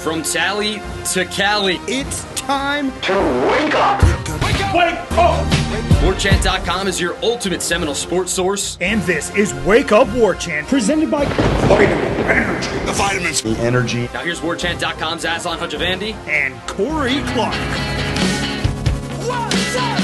From Tally to Cali. It's time to wake up. Wake up! Warchant.com is your ultimate Seminole sports source. And this is Wake Up Warchant, presented by Vitamin Energy. The vitamins. The energy. Now here's Warchant.com's Azan Hajavandi and Corey Clark. What's up,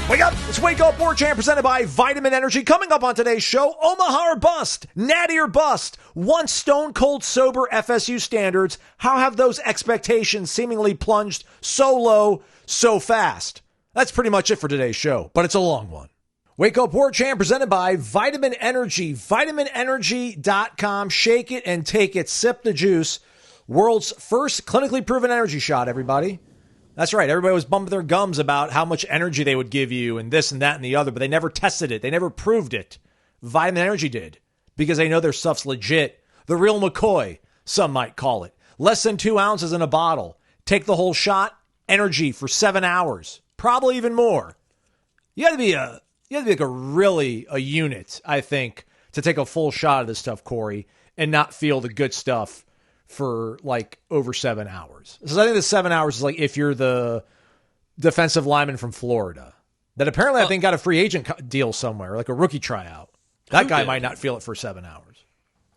Wake up! It's Wake Up Warchant presented by Vitamin Energy. Coming up on today's show, Omaha or bust, Natty or bust. Once stone cold sober FSU standards, how have those expectations seemingly plunged so low, so fast? That's pretty much it for today's show, but it's a long one. Wake Up Warchant presented by Vitamin Energy. VitaminEnergy.com. Shake it and take it. Sip the juice. World's first clinically proven energy shot, everybody. That's right. Everybody was bumping their gums about how much energy they would give you and this and that and the other, but they never tested it. They never proved it. Vitamin Energy did because they know their stuff's legit. The real McCoy, some might call it. Less than 2 ounces in a bottle. Take the whole shot. Energy for 7 hours. Probably even more. You got to be like a unit, I think, to take a full shot of this stuff, Corey, and not feel the good stuff for like over 7 hours. So I think the 7 hours is like if you're the defensive lineman from Florida that apparently I think got a free agent deal somewhere, like a rookie tryout. That guy might not feel it for 7 hours.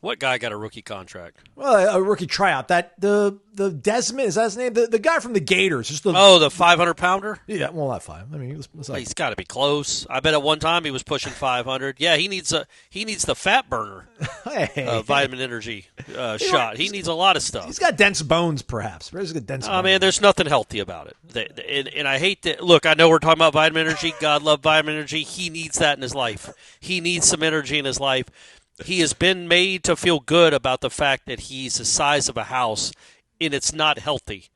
What guy got a rookie contract? Well, a rookie tryout. That the Desmond, is that his name? The guy from the Gators. Just the 500-pounder? Yeah, well, not five. I mean, he's got to be close. I bet at one time he was pushing 500. Yeah, he needs the fat burner. Vitamin Energy shot. He needs a lot of stuff. He's got dense bones, perhaps. He's got dense bones. Man, there's nothing healthy about it. And I hate that. Look, I know we're talking about Vitamin Energy. God love Vitamin Energy. He needs that in his life. He needs some energy in his life. He has been made to feel good about the fact that he's the size of a house, and it's not healthy.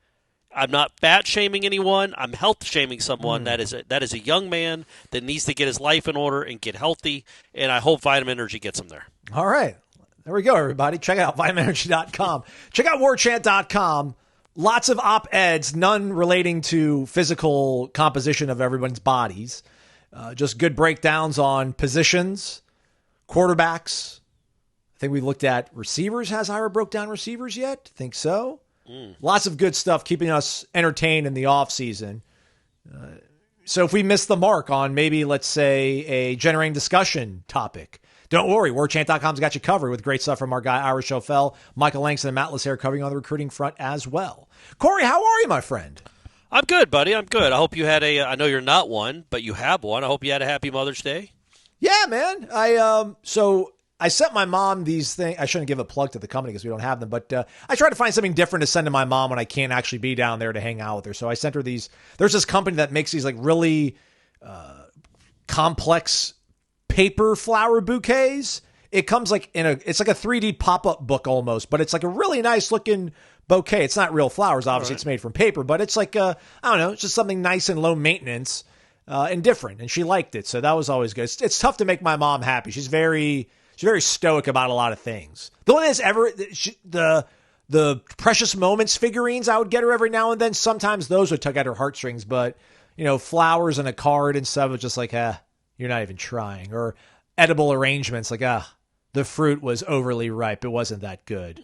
I'm not fat shaming anyone. I'm health shaming someone. That is a young man that needs to get his life in order and get healthy, and I hope Vitamin Energy gets him there. All right. There we go, everybody. Check out vitaminenergy.com. Check out warchant.com. Lots of op-eds, none relating to physical composition of everyone's bodies. Just good breakdowns on positions, quarterbacks. I think we looked at receivers. Has Ira broke down receivers yet? Think so. Lots of good stuff keeping us entertained in the offseason. So if we miss the mark on maybe, let's say, a generating discussion topic, don't worry. Warchant.com's got you covered with great stuff from our guy, Ira Schofel, Michael Langston, and Matt Lassere covering on the recruiting front as well. Corey, how are you, my friend? I'm good, buddy. I'm good. I hope you had I know you're not one, but you have one. I hope you had a happy Mother's Day. Yeah, man. I sent my mom these things. I shouldn't give a plug to the company because we don't have them, but I try to find something different to send to my mom when I can't actually be down there to hang out with her. So I sent her these. There's this company that makes these like really complex paper flower bouquets. It comes like it's like a 3D pop-up book almost, but it's like a really nice looking bouquet. It's not real flowers, obviously. Right. It's made from paper, but it's like I don't know, it's just something nice and low maintenance and different. And she liked it, so that was always good. It's tough to make my mom happy. She's very stoic about a lot of things. The one is the Precious Moments figurines I would get her every now and then. Sometimes those would tug at her heartstrings, but flowers and a card and stuff was just like, you're not even trying. Or edible arrangements, like, the fruit was overly ripe. It wasn't that good.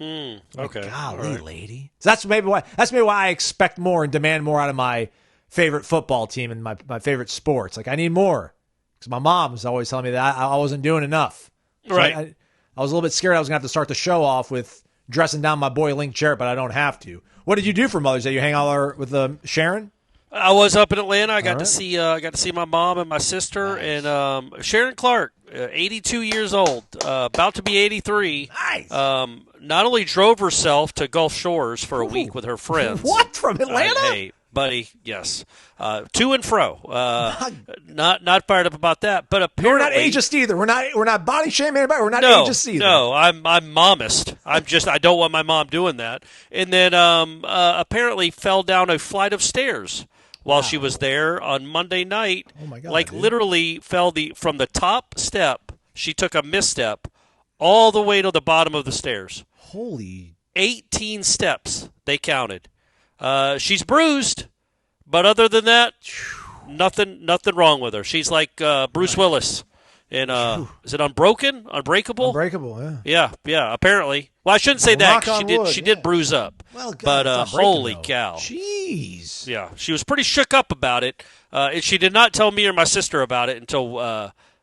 Okay. Golly, right. Lady. So that's maybe why I expect more and demand more out of my favorite football team and my favorite sports. Like, I need more. Because my mom was always telling me that I wasn't doing enough. So right. I was a little bit scared I was going to have to start the show off with dressing down my boy Link Jarrett, but I don't have to. What did you do for Mother's Day? You hang out with Sharon? I was up in Atlanta. I got to see my mom and my sister. Nice. And Sharon Clark, 82 years old, about to be 83. Nice. Not only drove herself to Gulf Shores for a week with her friends. What, from Atlanta? Hey, buddy, yes. To and fro. Not fired up about that, but apparently we're not ageist either. We're not body shaming anybody. We're not ageist either. No, I'm momist. I don't want my mom doing that. And then apparently fell down a flight of stairs while she was there on Monday night. Oh my God! Like literally fell from the top step. She took a misstep all the way to the bottom of the stairs. Holy! 18 steps they counted. She's bruised, but other than that, nothing wrong with her. She's like Bruce Willis. And is it Unbroken? Unbreakable? Unbreakable, yeah. Yeah, apparently. Well, I shouldn't say that 'cause she did bruise up. Well, God, but holy cow. Jeez. Yeah, she was pretty shook up about it. And she did not tell me or my sister about it until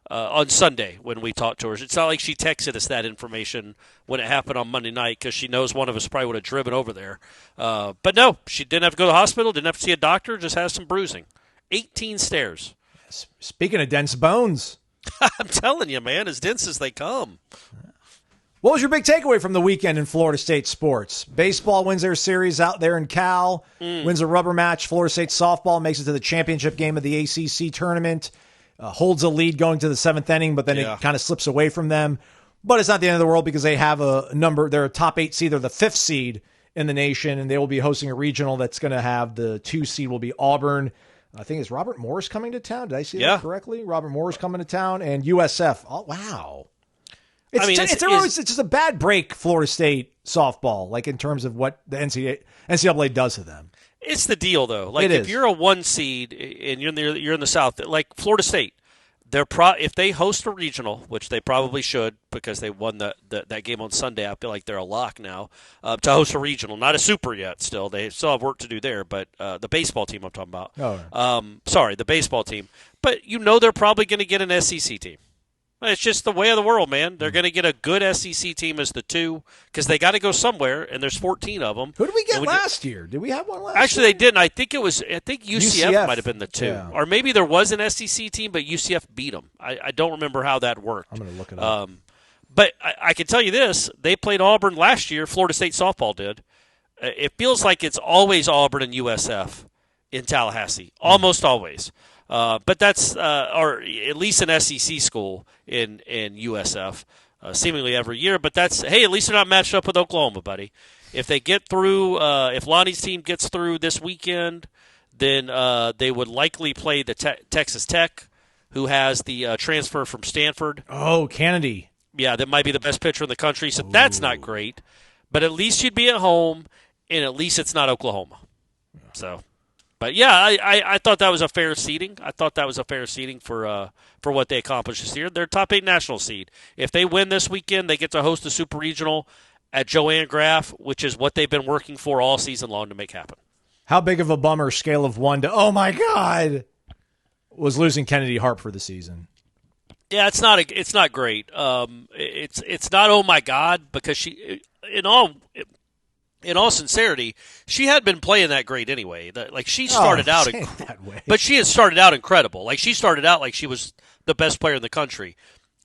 on Sunday when we talked to her. It's not like she texted us that information when it happened on Monday night because she knows one of us probably would have driven over there. But no, she didn't have to go to the hospital, didn't have to see a doctor, just has some bruising. 18 stairs. Speaking of dense bones. I'm telling you, man, as dense as they come. What was your big takeaway from the weekend in Florida State sports? Baseball wins their series out there in Cal, wins a rubber match. Florida State softball makes it to the championship game of the ACC tournament, holds a lead going to the seventh inning, but then it kind of slips away from them. But it's not the end of the world because they have a number. They're a top 8 seed. They're the 5th seed in the nation, and they will be hosting a regional that's going to have the 2 seed will be Auburn. I think is Robert Morris coming to town. Did I see that correctly? Robert Morris coming to town, and USF. Oh, wow. It's just a bad break, Florida State softball, like in terms of what the NCAA does to them. It's the deal, though. Like if you're a 1 seed and you're in the South, like Florida State, if they host a regional, which they probably should because they won that game on Sunday, I feel like they're a lock now to host a regional. Not a super yet. Still, they still have work to do there. But the baseball team I'm talking about. The baseball team. But they're probably going to get an SEC team. It's just the way of the world, man. They're going to get a good SEC team as the 2 because they got to go somewhere, and there's 14 of them. Who did we get last year? Did we have one last year? Actually, they didn't. I think UCF might have been the 2. Or maybe there was an SEC team, but UCF beat them. I don't remember how that worked. I'm going to look it up. But I can tell you this. They played Auburn last year. Florida State softball did. It feels like it's always Auburn and USF in Tallahassee. Almost always. But that's, or at least an SEC school in USF, seemingly every year. But that's, hey, at least they're not matched up with Oklahoma, buddy. If they get through, if Lonnie's team gets through this weekend, then they would likely play the Texas Tech, who has the transfer from Stanford. Oh, Kennedy. Yeah, that might be the best pitcher in the country. So that's not great. But at least you'd be at home, and at least it's not Oklahoma. So. But, yeah, I thought that was a fair seeding. I thought that was a fair seeding for what they accomplished this year. They're top 8 national seed. If they win this weekend, they get to host the Super Regional at Joanne Graff, which is what they've been working for all season long to make happen. How big of a bummer, scale of 1 to, oh, my God, was losing Kennedy Harp for the season? Yeah, it's not great. It's not, oh, my God, because she, in all sincerity, she had been playing that great anyway. She started out, that way. But she had started out incredible. Like she started out like she was the best player in the country.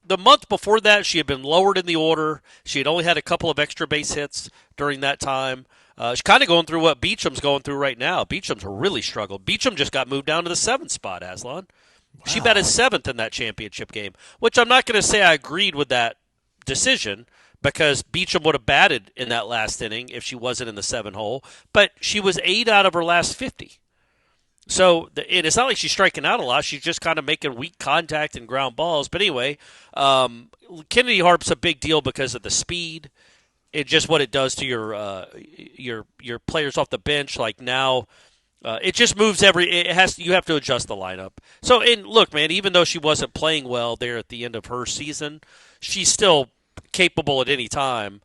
The month before that, she had been lowered in the order. She had only had a couple of extra base hits during that time. She's kind of going through what Beecham's going through right now. Beecham's really struggled. Beecham just got moved down to the 7th spot, Aslan. Wow. She batted 7th in that championship game, which I'm not going to say I agreed with that decision, because Beecham would have batted in that last inning if she wasn't in the 7 hole. But she was 8 out of her last 50. So it's not like she's striking out a lot. She's just kind of making weak contact and ground balls. But anyway, Kennedy Harp's a big deal because of the speed. It's just what it does to your players off the bench. Like now, it just moves you have to adjust the lineup. So, and look, man, even though she wasn't playing well there at the end of her season, she's still capable at any time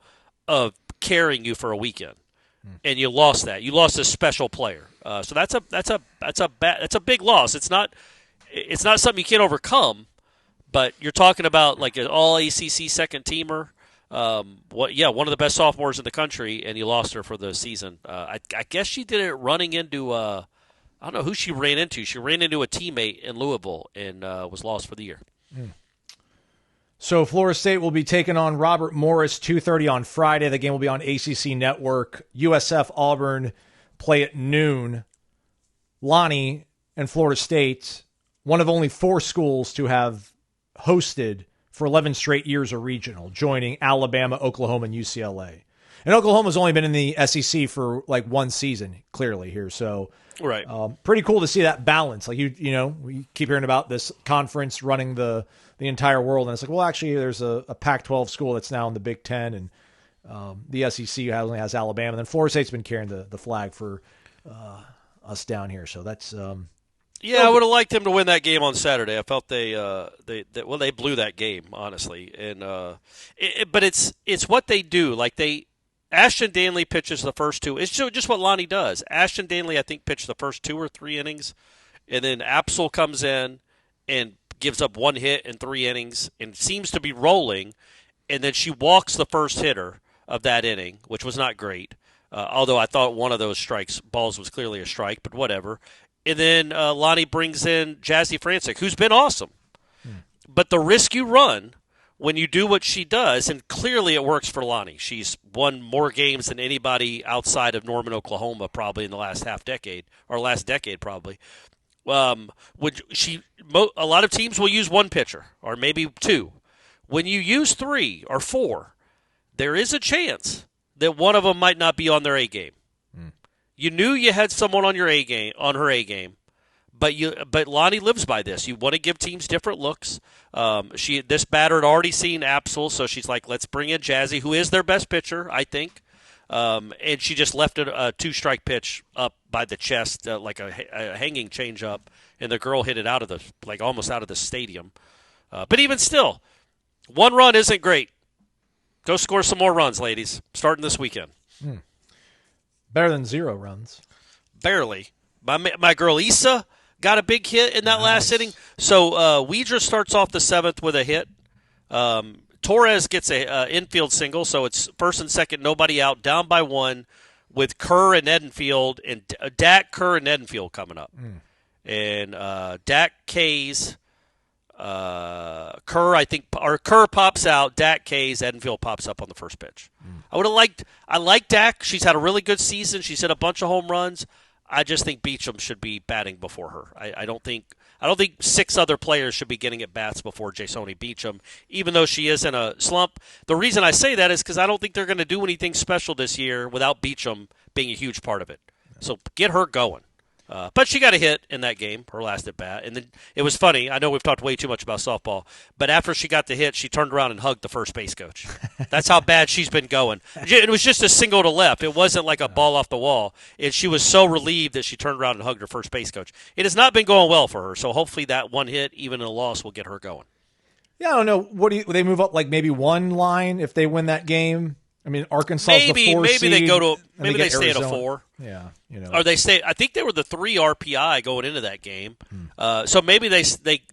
of carrying you for a weekend, and you lost that. You lost a special player, so that's a big loss. It's not something you can't overcome, but you're talking about like an all ACC second teamer. One of the best sophomores in the country, and you lost her for the season. I guess she did it running into I don't know who she ran into. She ran into a teammate in Louisville and was lost for the year. So Florida State will be taking on Robert Morris 2:30 on Friday. The game will be on ACC Network. USF Auburn play at noon. Lonnie and Florida State, one of only 4 schools to have hosted for 11 straight years a regional, joining Alabama, Oklahoma, and UCLA. And Oklahoma's only been in the SEC for like 1 season, clearly here. So, right, pretty cool to see that balance. Like we keep hearing about this conference running the entire world, and it's like, well, actually, there's a Pac-12 school that's now in the Big Ten, and the SEC only has Alabama. And then Florida State's been carrying the flag for us down here. So that's Yeah, I would have liked them to win that game on Saturday. I felt they blew that game, honestly. And but it's what they do. Like Ashton Danley pitches the first two. It's just what Lonnie does. Ashton Danley, I think, pitched the first 2 or 3 innings, and then Apsel comes in and gives up 1 hit in 3 innings and seems to be rolling, and then she walks the first hitter of that inning, which was not great. Although I thought one of those balls was clearly a strike, but whatever. And then Lonnie brings in Jazzy Francic, who's been awesome. But the risk you run when you do what she does, and clearly it works for Lonnie. She's won more games than anybody outside of Norman, Oklahoma, probably in the last last decade probably. A lot of teams will use 1 pitcher or maybe 2. When you use 3 or 4, there is a chance that one of them might not be on their A game. You knew you had someone on her A game, but Lonnie lives by this. You want to give teams different looks. This batter had already seen Apsel, so she's like, let's bring in Jazzy, who is their best pitcher, I think. And she just left a 2-strike pitch up by the chest, like a hanging changeup, and the girl hit it almost out of the stadium. But even still, 1 run isn't great. Go score some more runs, ladies, starting this weekend. Better than 0 runs. Barely. My girl Issa got a big hit in that last inning. So Weidra starts off the 7th with a hit. Torres gets a infield single, so it's first and second, nobody out, down by 1 with Kerr and Edenfield, and Dak, Kerr, and Edenfield coming up. And Dak K's, Kerr pops out, Dak K's, Edenfield pops up on the first pitch. I like Dak. She's had a really good season. She's hit a bunch of home runs. I just think Beecham should be batting before her. I don't think 6 other players should be getting at bats before Jasoni Beecham, even though she is in a slump. The reason I say that is because I don't think they're going to do anything special this year without Beecham being a huge part of it. So get her going. But she got a hit in that game, her last at bat. And then it was funny. I know we've talked way too much about softball, but after she got the hit, she turned around and hugged the first base coach. That's how bad she's been going. It was just a single to left. It wasn't like a ball off the wall. She was so relieved that she turned around and hugged her first base coach. It has not been going well for her, so hopefully that 1 hit, even in a loss, will get her going. Yeah, I don't know. Will they move up like maybe 1 line if they win that game? I mean, Arkansas maybe seed, they go to maybe they stay Arizona. at a 4. Yeah, Or they stay. I think they were the 3 RPI going into that game. So maybe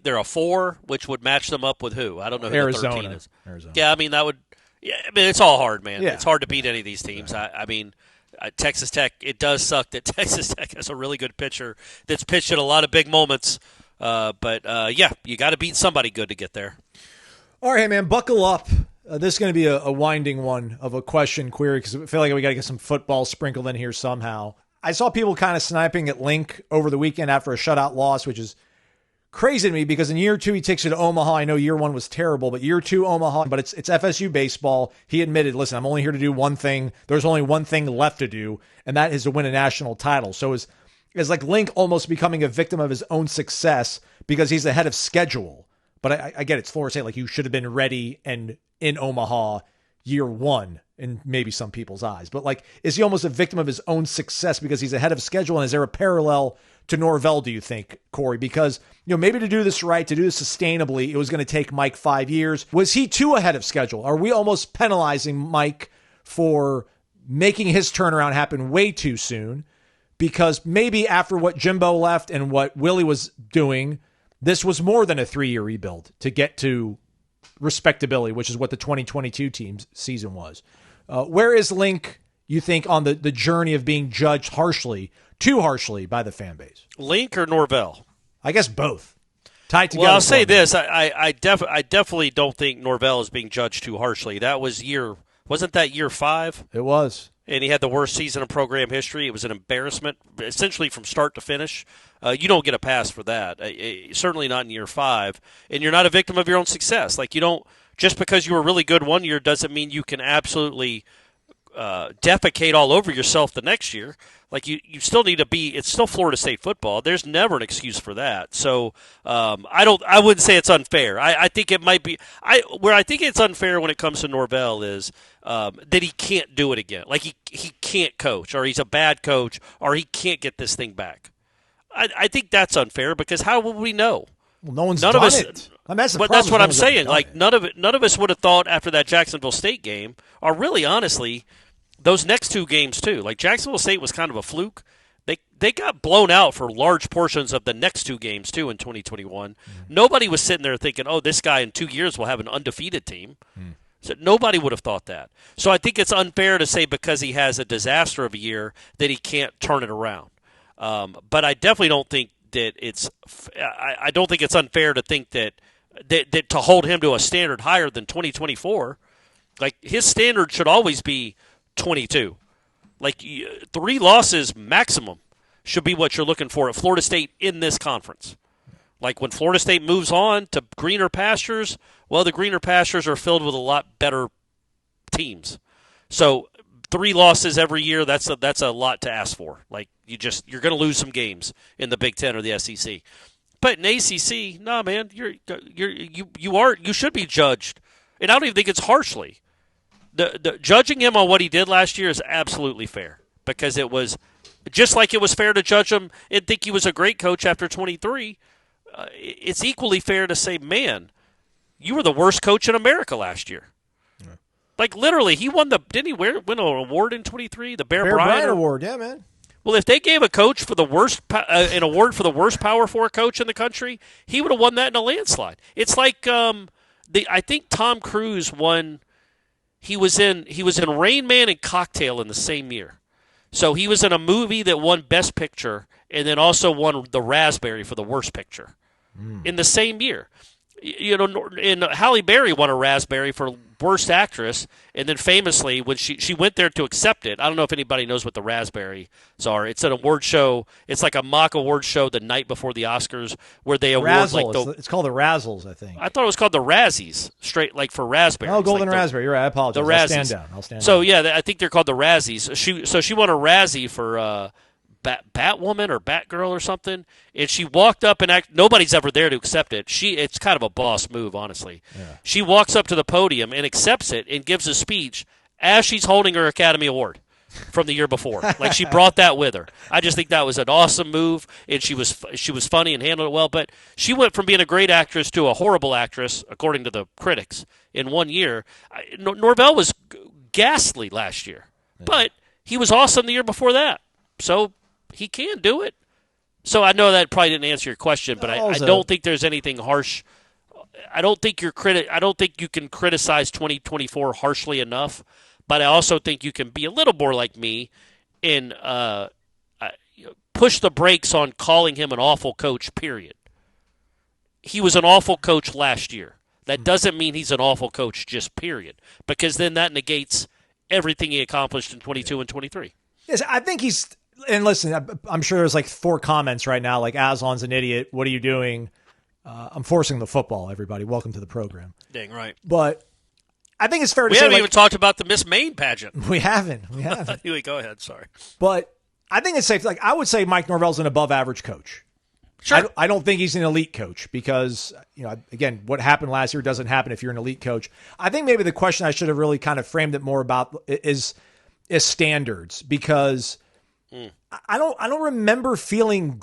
they're a 4, which would match them up with who? I don't know who Arizona. the 13 is. Arizona. Yeah, I mean that would. Yeah, I mean it's all hard, man. Yeah. It's hard to beat any of these teams. I mean, Texas Tech. It does suck that Texas Tech has a really good pitcher that's pitched in a lot of big moments. But you got to beat somebody good to get there. All right, man, buckle up. This is going to be a winding one of a question query because I feel like we got to get some football sprinkled in here somehow. I saw people kind of sniping at Link over the weekend after a shutout loss, which is crazy to me because in year 2 he takes you to Omaha. I know year 1 was terrible, but year 2 Omaha, but it's FSU baseball. He admitted, listen, I'm only here to do one thing. There's only one thing left to do, and that is to win a national title. So is like Link almost becoming a victim of his own success because he's ahead of schedule. But I get it. It's Florida State. Like you should have been ready and in Omaha year 1 in maybe some people's eyes. But like, is he almost a victim of his own success because he's ahead of schedule? And is there a parallel to Norvell, do you think, Corey? Because, maybe to do this right, to do this sustainably, it was going to take Mike 5 years. Was he too ahead of schedule? Are we almost penalizing Mike for making his turnaround happen way too soon? Because maybe after what Jimbo left and what Willie was doing, this was more than a 3-year rebuild to get to respectability, which is what the 2022 team's season was. Where is Link, you think, on the journey of being judged too harshly by the fan base? Link or Norvell? I guess both. Tied together. Well, I'll say this. I definitely don't think Norvell is being judged too harshly. That was wasn't that year 5? It was. And he had the worst season of program history. It was an embarrassment, essentially from start to finish. You don't get a pass for that. Certainly not in year 5. And you're not a victim of your own success. Like you don't, just because you were really good one year doesn't mean you can absolutely defecate all over yourself the next year. Like you still need to be. It's still Florida State football. There's never an excuse for that. So I wouldn't say it's unfair. I think it might be. Where I think it's unfair when it comes to Norvell is that he can't do it again. Like he can't coach, or he's a bad coach, or he can't get this thing back. I think that's unfair because how would we know? Well, no one's None done of us, it. I mean, that's the but problem, that's what no I'm one's saying. ever done Like it. none of us would have thought after that Jacksonville State game, or really honestly, those next two games too. Like Jacksonville State was kind of a fluke. They got blown out for large portions of the next two games too in 2021. Nobody was sitting there thinking, "Oh, this guy in 2 years will have an undefeated team." So nobody would have thought that. So I think it's unfair to say because he has a disaster of a year that he can't turn it around. But I definitely don't think that it's. I don't think it's unfair to think that to hold him to a standard higher than 2024. Like his standard should always be 22. Like 3 losses maximum should be what you're looking for at Florida State in this conference. Like when Florida State moves on to greener pastures, well, the greener pastures are filled with a lot better teams. So 3 losses every year, that's a lot to ask for. Like you're going to lose some games in the Big Ten or the SEC. But in ACC, nah, man, you should be judged, and I don't even think it's harshly. The judging him on what he did last year is absolutely fair because it was just like it was fair to judge him and think he was a great coach after 23. It's equally fair to say, man, you were the worst coach in America last year. Yeah. Like literally, he won didn't he win an award in 23? The Bear Bryant Award, yeah, man. Well, if they gave a coach for the worst an award for the worst Power 4 coach in the country, he would have won that in a landslide. It's like I think Tom Cruise won. He was in Rain Man and Cocktail in the same year. So he was in a movie that won Best Picture and then also won the Raspberry for the Worst Picture in the same year. You know, and Halle Berry won a Raspberry for Worst Actress, and then famously, when she went there to accept it, I don't know if anybody knows what the Raspberries are. It's an award show. It's like a mock award show the night before the Oscars where they award it's called the Razzles, I think. I thought it was called the Razzies, straight like for raspberries. Oh, Golden like Raspberry. You're right. I apologize. The Razzies. I'll stand down. So yeah, I think they're called the Razzies. She won a Razzie for Batwoman or Batgirl or something, and she walked up and nobody's ever there to accept it. It's kind of a boss move, honestly. Yeah. She walks up to the podium and accepts it and gives a speech as she's holding her Academy Award from the year before. Like she brought that with her. I just think that was an awesome move, and she was funny and handled it well. But she went from being a great actress to a horrible actress, according to the critics, in 1 year. Norvell was ghastly last year, but he was awesome the year before that. So he can do it. So I know that probably didn't answer your question, but I don't think there's anything harsh. I don't think you can criticize 2024 harshly enough, but I also think you can be a little more like me and push the brakes on calling him an awful coach, period. He was an awful coach last year. That doesn't mean he's an awful coach, just period, because then that negates everything he accomplished in 22 and 23. Yes, I think he's – and listen, I'm sure there's like 4 comments right now, like Aslan's an idiot. What are you doing? I'm forcing the football, everybody. Welcome to the program. Dang right. But I think it's fair to say. We haven't even talked about the Miss Maine pageant. We haven't. Anyway, go ahead. Sorry. But I think it's safe. Like I would say Mike Norvell's an above average coach. Sure. I don't think he's an elite coach because, again, what happened last year doesn't happen if you're an elite coach. I think maybe the question I should have really kind of framed it more about is standards because I don't remember feeling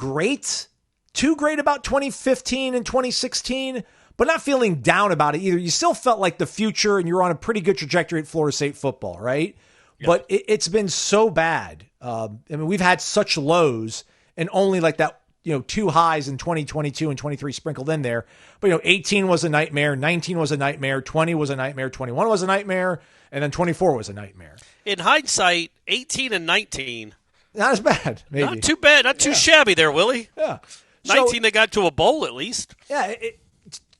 too great about 2015 and 2016, but not feeling down about it either. You still felt like the future and you're on a pretty good trajectory at Florida State football, right? Yep. But it's been so bad. I mean, we've had such lows and only like that, 2 highs in 2022 and 23 sprinkled in there. But, 18 was a nightmare, 19 was a nightmare, 20 was a nightmare, 21 was a nightmare, and then 24 was a nightmare. In hindsight, 18 and 19. Not as bad, maybe. Not too bad, not too shabby there, Willie. Yeah. 19, they got to a bowl at least. Yeah,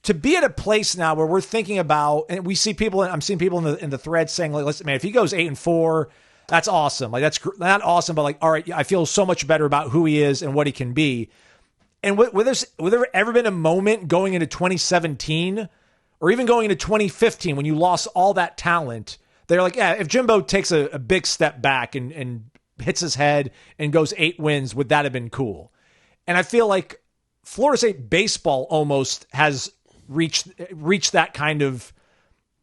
to be at a place now where we're thinking about, and we see people, I'm seeing people in the thread saying, like, listen, man, if he goes 8-4, that's awesome. Like, that's not awesome, but like, all right, I feel so much better about who he is and what he can be. And would there ever been a moment going into 2017 or even going into 2015 when you lost all that talent? They're like, yeah, if Jimbo takes a big step back and hits his head and goes 8 wins, would that have been cool? And I feel like Florida State baseball almost has reached that kind of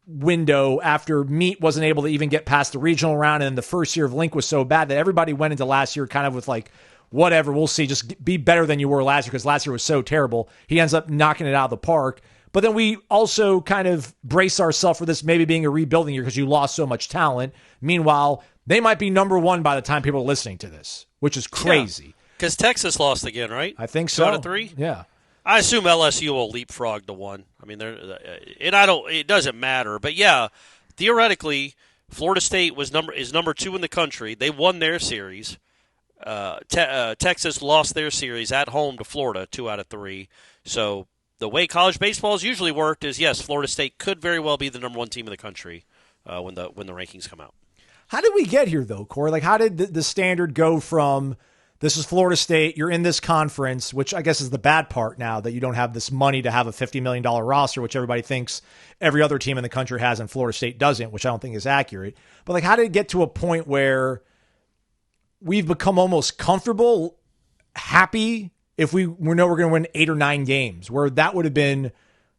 window after Meat wasn't able to even get past the regional round. And the first year of Link was so bad that everybody went into last year kind of with like, whatever, we'll see. Just be better than you were last year because last year was so terrible. He ends up knocking it out of the park. But then we also kind of brace ourselves for this maybe being a rebuilding year because you lost so much talent. Meanwhile, they might be number one by the time people are listening to this, which is crazy. Because Texas lost again, right? I think so. 2 out of 3? Yeah. I assume LSU will leapfrog to 1. I mean, it doesn't matter. But, yeah, theoretically, Florida State is number 2 in the country. They won their series. Texas lost their series at home to Florida, 2 out of 3. So the way college baseball has usually worked is, yes, Florida State could very well be the number 1 team in the country when the rankings come out. How did we get here, though, Corey? Like, how did the standard go from this is Florida State, you're in this conference, which I guess is the bad part now that you don't have this money to have a $50 million roster, which everybody thinks every other team in the country has and Florida State doesn't, which I don't think is accurate. But, like, how did it get to a point where we've become almost comfortable, happy if we know we're going to win 8 or 9 games, where that would have been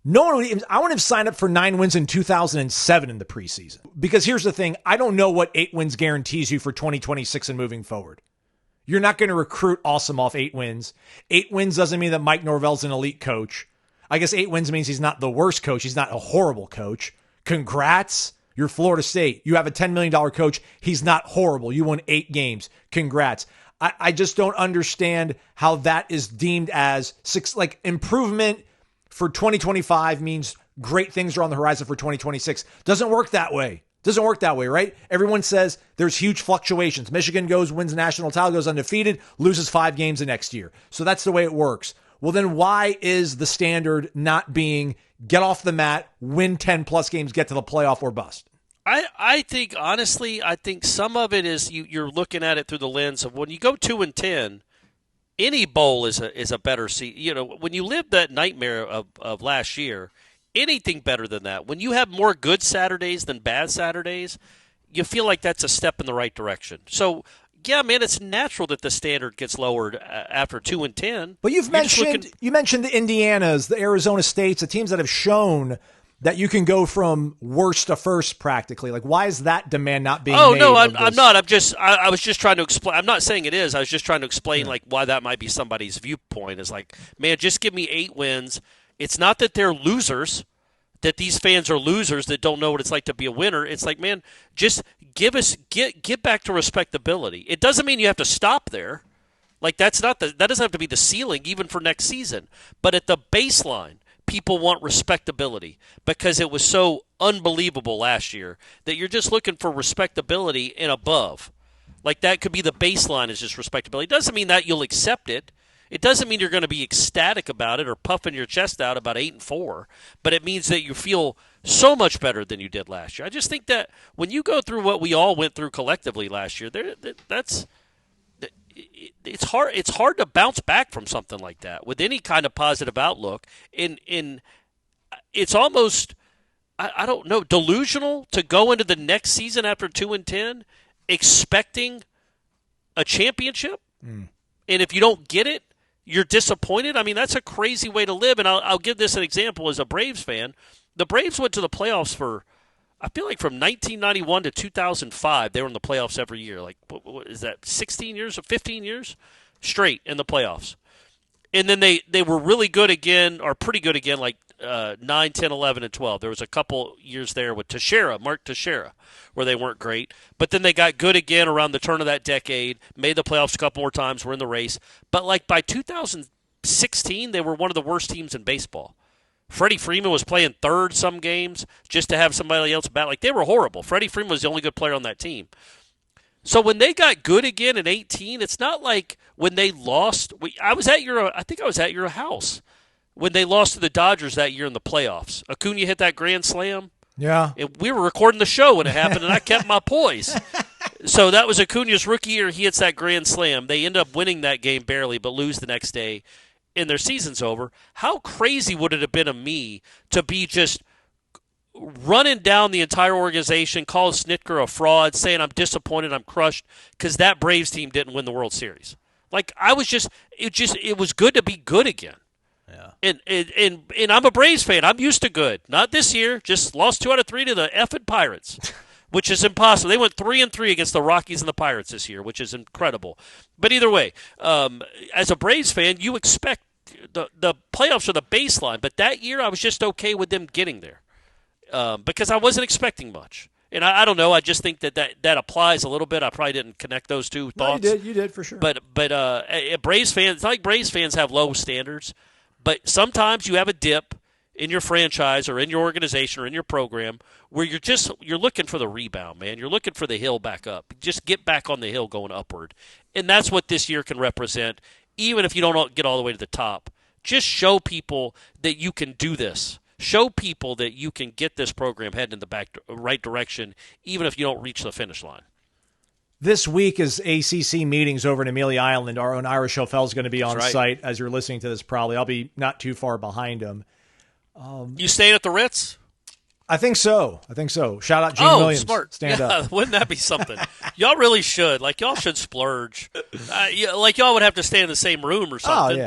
no one would even, I wouldn't have signed up for 9 wins in 2007 in the preseason. Because here's the thing, I don't know what 8 wins guarantees you for 2026 and moving forward. You're not going to recruit awesome off 8 wins. 8 wins doesn't mean that Mike Norvell's an elite coach. I guess 8 wins means he's not the worst coach. He's not a horrible coach. Congrats. You're Florida State. You have a $10 million coach. He's not horrible. You won 8 games. Congrats. I just don't understand how that is deemed as improvement for 2025 means great things are on the horizon for 2026. Doesn't work that way. Doesn't work that way, right? Everyone says there's huge fluctuations. Michigan wins the national title, goes undefeated, loses 5 games the next year. So that's the way it works. Well, then why is the standard not being get off the mat, win 10-plus games, get to the playoff, or bust? I think, honestly, some of it is you're looking at it through the lens of when you go 2-10, any bowl is a better seat. You know, when you live that nightmare of last year, anything better than that. When you have more good Saturdays than bad Saturdays, you feel like that's a step in the right direction. So, yeah, man, it's natural that the standard gets lowered after 2-10. But you mentioned the Indianas, the Arizona States, the teams that have shown that you can go from worst to first practically. Like, why is that demand not being made? Oh, no, I'm not. I was just trying to explain. I'm not saying it is. I was just trying to explain like why that might be somebody's viewpoint. Is like, man, just give me 8 wins. It's not that they're losers, that these fans are losers that don't know what it's like to be a winner. It's like, man, just get back to respectability. It doesn't mean you have to stop there. Like that doesn't have to be the ceiling even for next season. But at the baseline, people want respectability because it was so unbelievable last year that you're just looking for respectability and above. Like that could be the baseline is just respectability. It doesn't mean that you'll accept it. It doesn't mean you're going to be ecstatic about it or puffing your chest out about 8-4, but it means that you feel so much better than you did last year. I just think that when you go through what we all went through collectively last year, it's hard to bounce back from something like that with any kind of positive outlook. It's almost, I don't know, delusional to go into the next season after 2-10 expecting a championship. And if you don't get it, you're disappointed. I mean, that's a crazy way to live. And I'll give this an example as a Braves fan. The Braves went to the playoffs I feel like from 1991 to 2005, they were in the playoffs every year. Like, what is that, 16 years or 15 years straight in the playoffs? And then they were really good again, or pretty good again, like 9, 10, 11, and 12. There was a couple years there with Mark Teixeira, where they weren't great. But then they got good again around the turn of that decade, made the playoffs a couple more times, were in the race. But like by 2016, they were one of the worst teams in baseball. Freddie Freeman was playing third some games just to have somebody else bat. Like, they were horrible. Freddie Freeman was the only good player on that team. So when they got good again in 18, it's not like when they lost. I think I was at your house when they lost to the Dodgers that year in the playoffs. Acuna hit that grand slam. Yeah. And we were recording the show when it happened, and I kept my poise. So that was Acuna's rookie year. He hits that grand slam. They end up winning that game barely, but lose the next day. And their season's over. How crazy would it have been of me to be just running down the entire organization, call Snitker a fraud, saying I'm disappointed, I'm crushed, because that Braves team didn't win the World Series. Like, it was good to be good again. Yeah. And I'm a Braves fan. I'm used to good. Not this year. Just lost 2 out of 3 to the effing Pirates. which is impossible. They went 3-3 against the Rockies and the Pirates this year, which is incredible. But either way, as a Braves fan, you expect the playoffs are the baseline. But that year, I was just okay with them getting there because I wasn't expecting much. And I don't know. I just think that applies a little bit. I probably didn't connect those two thoughts. No, you did for sure. But Braves fans, it's not like Braves fans have low standards, but sometimes you have a dip in your franchise or in your organization or in your program where you're looking for the rebound, man. You're looking for the hill back up. Just get back on the hill going upward. And that's what this year can represent, even if you don't get all the way to the top. Just show people that you can do this. Show people that you can get this program heading in the right direction, even if you don't reach the finish line. This week is ACC meetings over in Amelia Island. Our own Ira Schofel is going to be on site as you're listening to this probably. I'll be not too far behind him. You staying at the Ritz? I think so. Shout out Gene Williams. Smart. Stand up. Wouldn't that be something? Y'all really should. Y'all should splurge. Y'all would have to stay in the same room or something.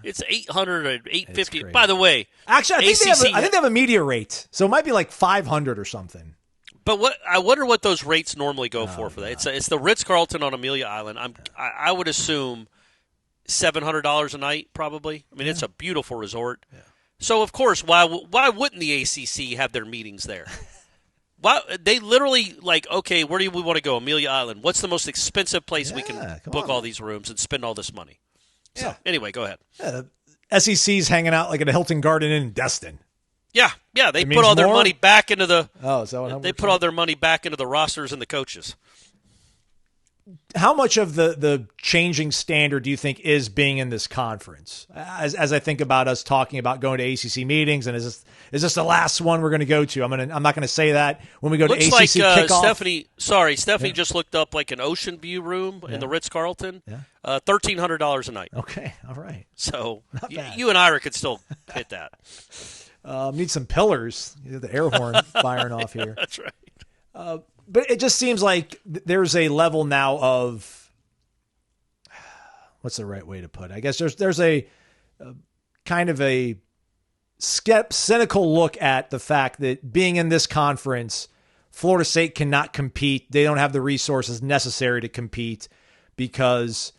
It's $800 or $850. By the way, actually, I think they have a media rate, so it might be like $500 or something. But I wonder what those rates normally go for that. It's the Ritz-Carlton on Amelia Island. I would assume $700 a night, probably. I mean, it's a beautiful resort. Yeah. So, of course, why wouldn't the ACC have their meetings there? They literally, okay, where do we want to go? Amelia Island. What's the most expensive place we can book all these rooms and spend all this money? So, anyway, go ahead. Yeah, the SEC's hanging out like at a Hilton Garden Inn in Destin. Yeah, they put all their money back into the. Oh, is that what they put all their money back into the rosters and the coaches. How much of the changing standard do you think is being in this conference? As I think about us talking about going to ACC meetings, and is this the last one we're going to go to? I'm not going to say that when we go to ACC kickoff. Stephanie just looked up like an ocean view room in the Ritz-Carlton. Yeah. $1,300 a night. Okay, all right. So you and Ira could still hit that. Need some pillars. The air horn firing off here. That's right. But it just seems like there's a level now of what's the right way to put it? I guess there's a kind of a cynical look at the fact that being in this conference, Florida State cannot compete. They don't have the resources necessary to compete because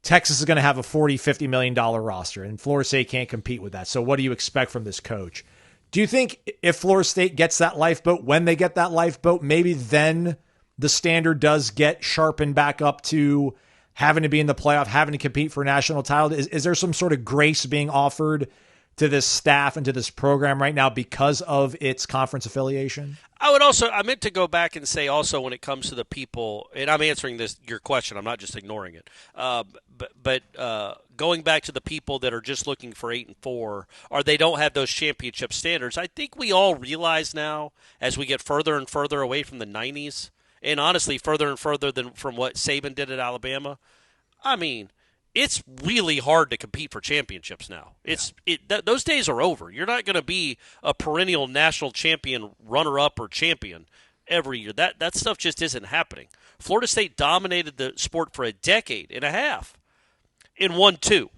Texas is going to have a $40-50 million roster, and Florida State can't compete with that. So what do you expect from this coach? Do you think if Florida State gets that lifeboat, when they get that lifeboat, maybe then the standard does get sharpened back up to having to be in the playoff, having to compete for a national title? Is there some sort of grace being offered to this staff and to this program right now because of its conference affiliation? I meant to go back and say also when it comes to the people, and I'm answering your question, I'm not just ignoring it, but going back to the people that are just looking for 8-4, or they don't have those championship standards, I think we all realize now as we get further and further away from the 90s, and honestly further and further from what Saban did at Alabama, I mean, it's really hard to compete for championships now. Those days are over. You're not going to be a perennial national champion, runner-up, or champion every year. That stuff just isn't happening. Florida State dominated the sport for a decade and a half and won 2.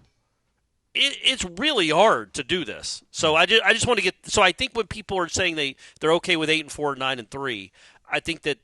It's really hard to do this. So I just want to get. So I think when people are saying they're okay with 8-4, 9-3, I think that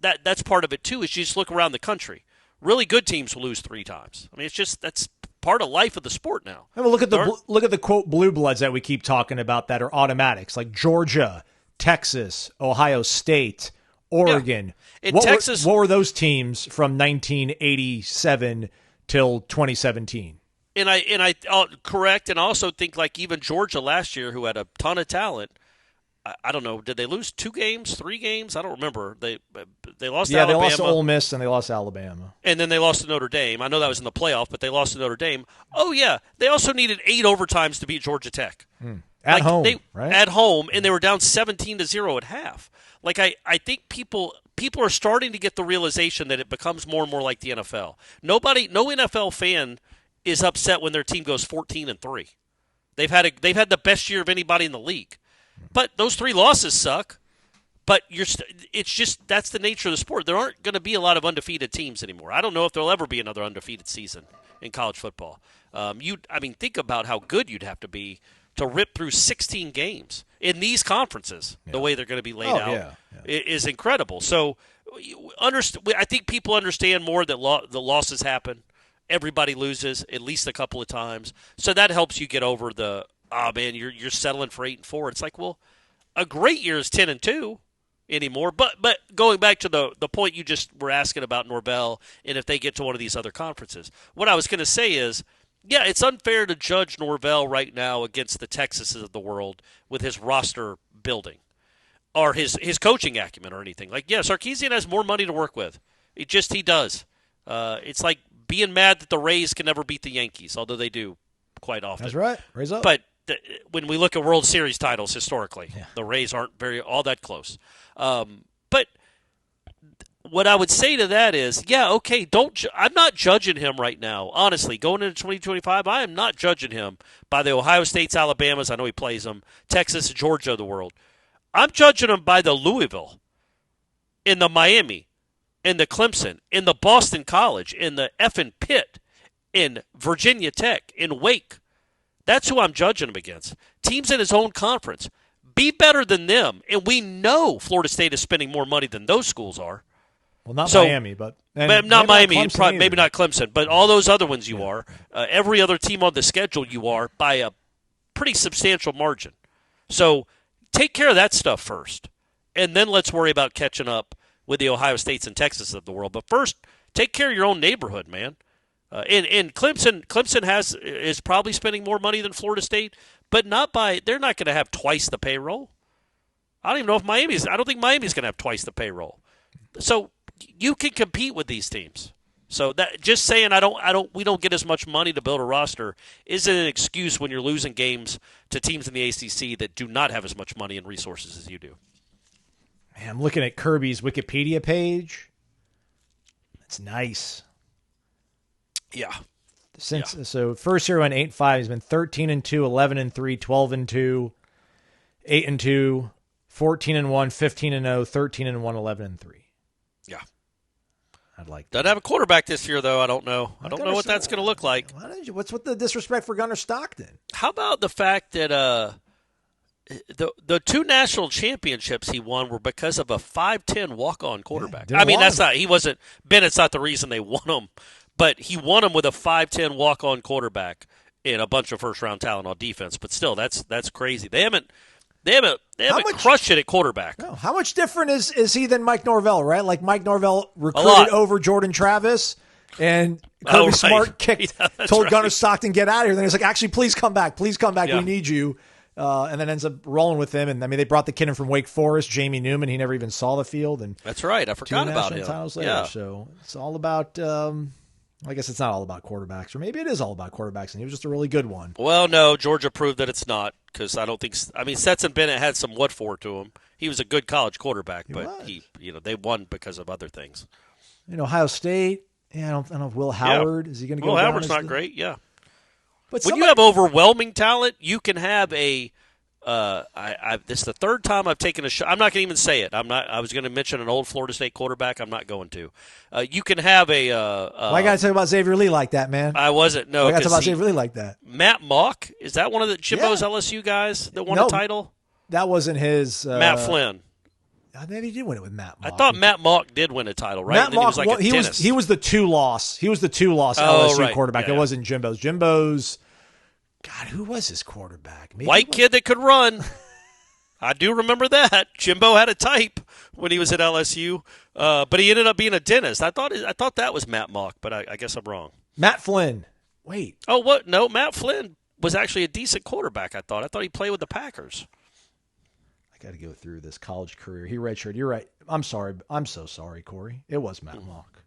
that's part of it too. Is you just look around the country. Really good teams will lose 3 times. I mean, that's part of life of the sport now. I mean, look at the quote blue bloods that we keep talking about that are automatics, like Georgia, Texas, Ohio State, Oregon. Yeah. What were those teams from 1987 till 2017? And I correct, and I also think like even Georgia last year, who had a ton of talent. I don't know. Did they lose 2 games, 3 games? I don't remember. They lost to Alabama. They lost to Ole Miss and they lost to Alabama. And then they lost to Notre Dame. I know that was in the playoff, but they lost to Notre Dame. Oh, yeah. They also needed 8 overtimes to beat Georgia Tech. At home, right? At home, and they were down 17-0 at half. Like I think people are starting to get the realization that it becomes more and more like the NFL. No NFL fan is upset when their team goes 14-3. They've had the best year of anybody in the league. But those 3 losses suck. But it's just that's the nature of the sport. There aren't going to be a lot of undefeated teams anymore. I don't know if there'll ever be another undefeated season in college football. Think about how good you'd have to be to rip through 16 games in these conferences, the way they're going to be laid out, is incredible. So I think people understand more that the losses happen. Everybody loses at least a couple of times. So that helps you get over the, oh, man, you're settling for 8-4. It's like, well, a great year is 10-2 anymore. But going back to the point you just were asking about Norvell and if they get to one of these other conferences, what I was going to say is, yeah, it's unfair to judge Norvell right now against the Texases of the world with his roster building or his coaching acumen or anything. Like, yeah, Sarkisian has more money to work with. He does. It's like being mad that the Rays can never beat the Yankees, although they do quite often. That's right. Rays up. But when we look at World Series titles historically, the Rays aren't all that close. But what I would say to that is, yeah, okay, I'm not judging him right now. Honestly, going into 2025, I am not judging him by the Ohio States, Alabamas. I know he plays them. Texas, Georgia of the world. I'm judging him by the Louisville, in the Miami, in the Clemson, in the Boston College, in the effing Pitt, in Virginia Tech, in Wake. That's who I'm judging him against. Teams in his own conference. Be better than them. And we know Florida State is spending more money than those schools are. Well, not Miami, but not Miami, maybe not Clemson, but all those other ones you are. Every other team on the schedule you are by a pretty substantial margin. So take care of that stuff first, and then let's worry about catching up with the Ohio States and Texas of the world. But first, take care of your own neighborhood, man. And Clemson is probably spending more money than Florida State, but they're not going to have twice the payroll. I don't even know if I don't think Miami's going to have twice the payroll. So you can compete with these teams. So that just saying we don't get as much money to build a roster isn't an excuse when you're losing games to teams in the ACC that do not have as much money and resources as you do. Man, I'm looking at Kirby's Wikipedia page. That's nice. Yeah. So first year went 8-5. He's been 13-2, 11-3, 12-2, 8-2, 14-1, 15-0, 13-1, 11-3. Yeah. I'd like that. Doesn't have a quarterback this year, though. I don't know. I don't know what that's going to look like. What's with the disrespect for Gunnar Stockton? How about the fact that the two national championships he won were because of a 5'10" walk-on quarterback? I mean, Bennett's not the reason they won them, but he won them with a 5'10" walk-on quarterback and a bunch of first-round talent on defense. But still, that's crazy. They haven't crushed it at quarterback. No. How much different is he than Mike Norvell, right? Like Mike Norvell recruited over Jordan Travis, and Kirby Smart told right. Gunnar Stockton, get out of here. Then he's like, actually, please come back. We need you. And then ends up rolling with him. And I mean, they brought the kid in from Wake Forest, Jamie Newman. He never even saw the field. And that's right. I forgot about him. 2 national titles later. So it's all about. I guess it's not all about quarterbacks, or maybe it is all about quarterbacks, and he was just a really good one. Well, no, Georgia proved that it's not, because I don't think. I mean, Stetson Bennett had some what for to him. He was a good college quarterback, but they won because of other things. Ohio State. Yeah, I don't know if Will Howard is he going to go? Will Howard's not great. Yeah, but when you have overwhelming talent, you can have a. This is the third time I've taken a shot. I'm not going to even say it. I was going to mention an old Florida State quarterback. I'm not going to. You can have a. I got to talk about Xavier Lee like that, man. I wasn't. No, I got to talk about Xavier Lee like that. Matt Mock, is that one of the Jimbo's LSU guys that won a title? That wasn't his. Matt Flynn. Maybe he did win it with Matt Mock. I thought Matt Mock did win a title, right? Matt Mock, he was the two-loss LSU quarterback. Yeah. It wasn't Jimbo's. Jimbo's. God, who was his quarterback? White kid that could run. I do remember that. Jimbo had a type when he was at LSU, but he ended up being a dentist. I thought that was Matt Mock, but I guess I'm wrong. Matt Flynn. Wait. Oh, what? No, Matt Flynn was actually a decent quarterback, I thought. I thought he played with the Packers. I got to go through this college career. He redshirted. You're right. I'm sorry. I'm so sorry, Corey. It was Matt Mock.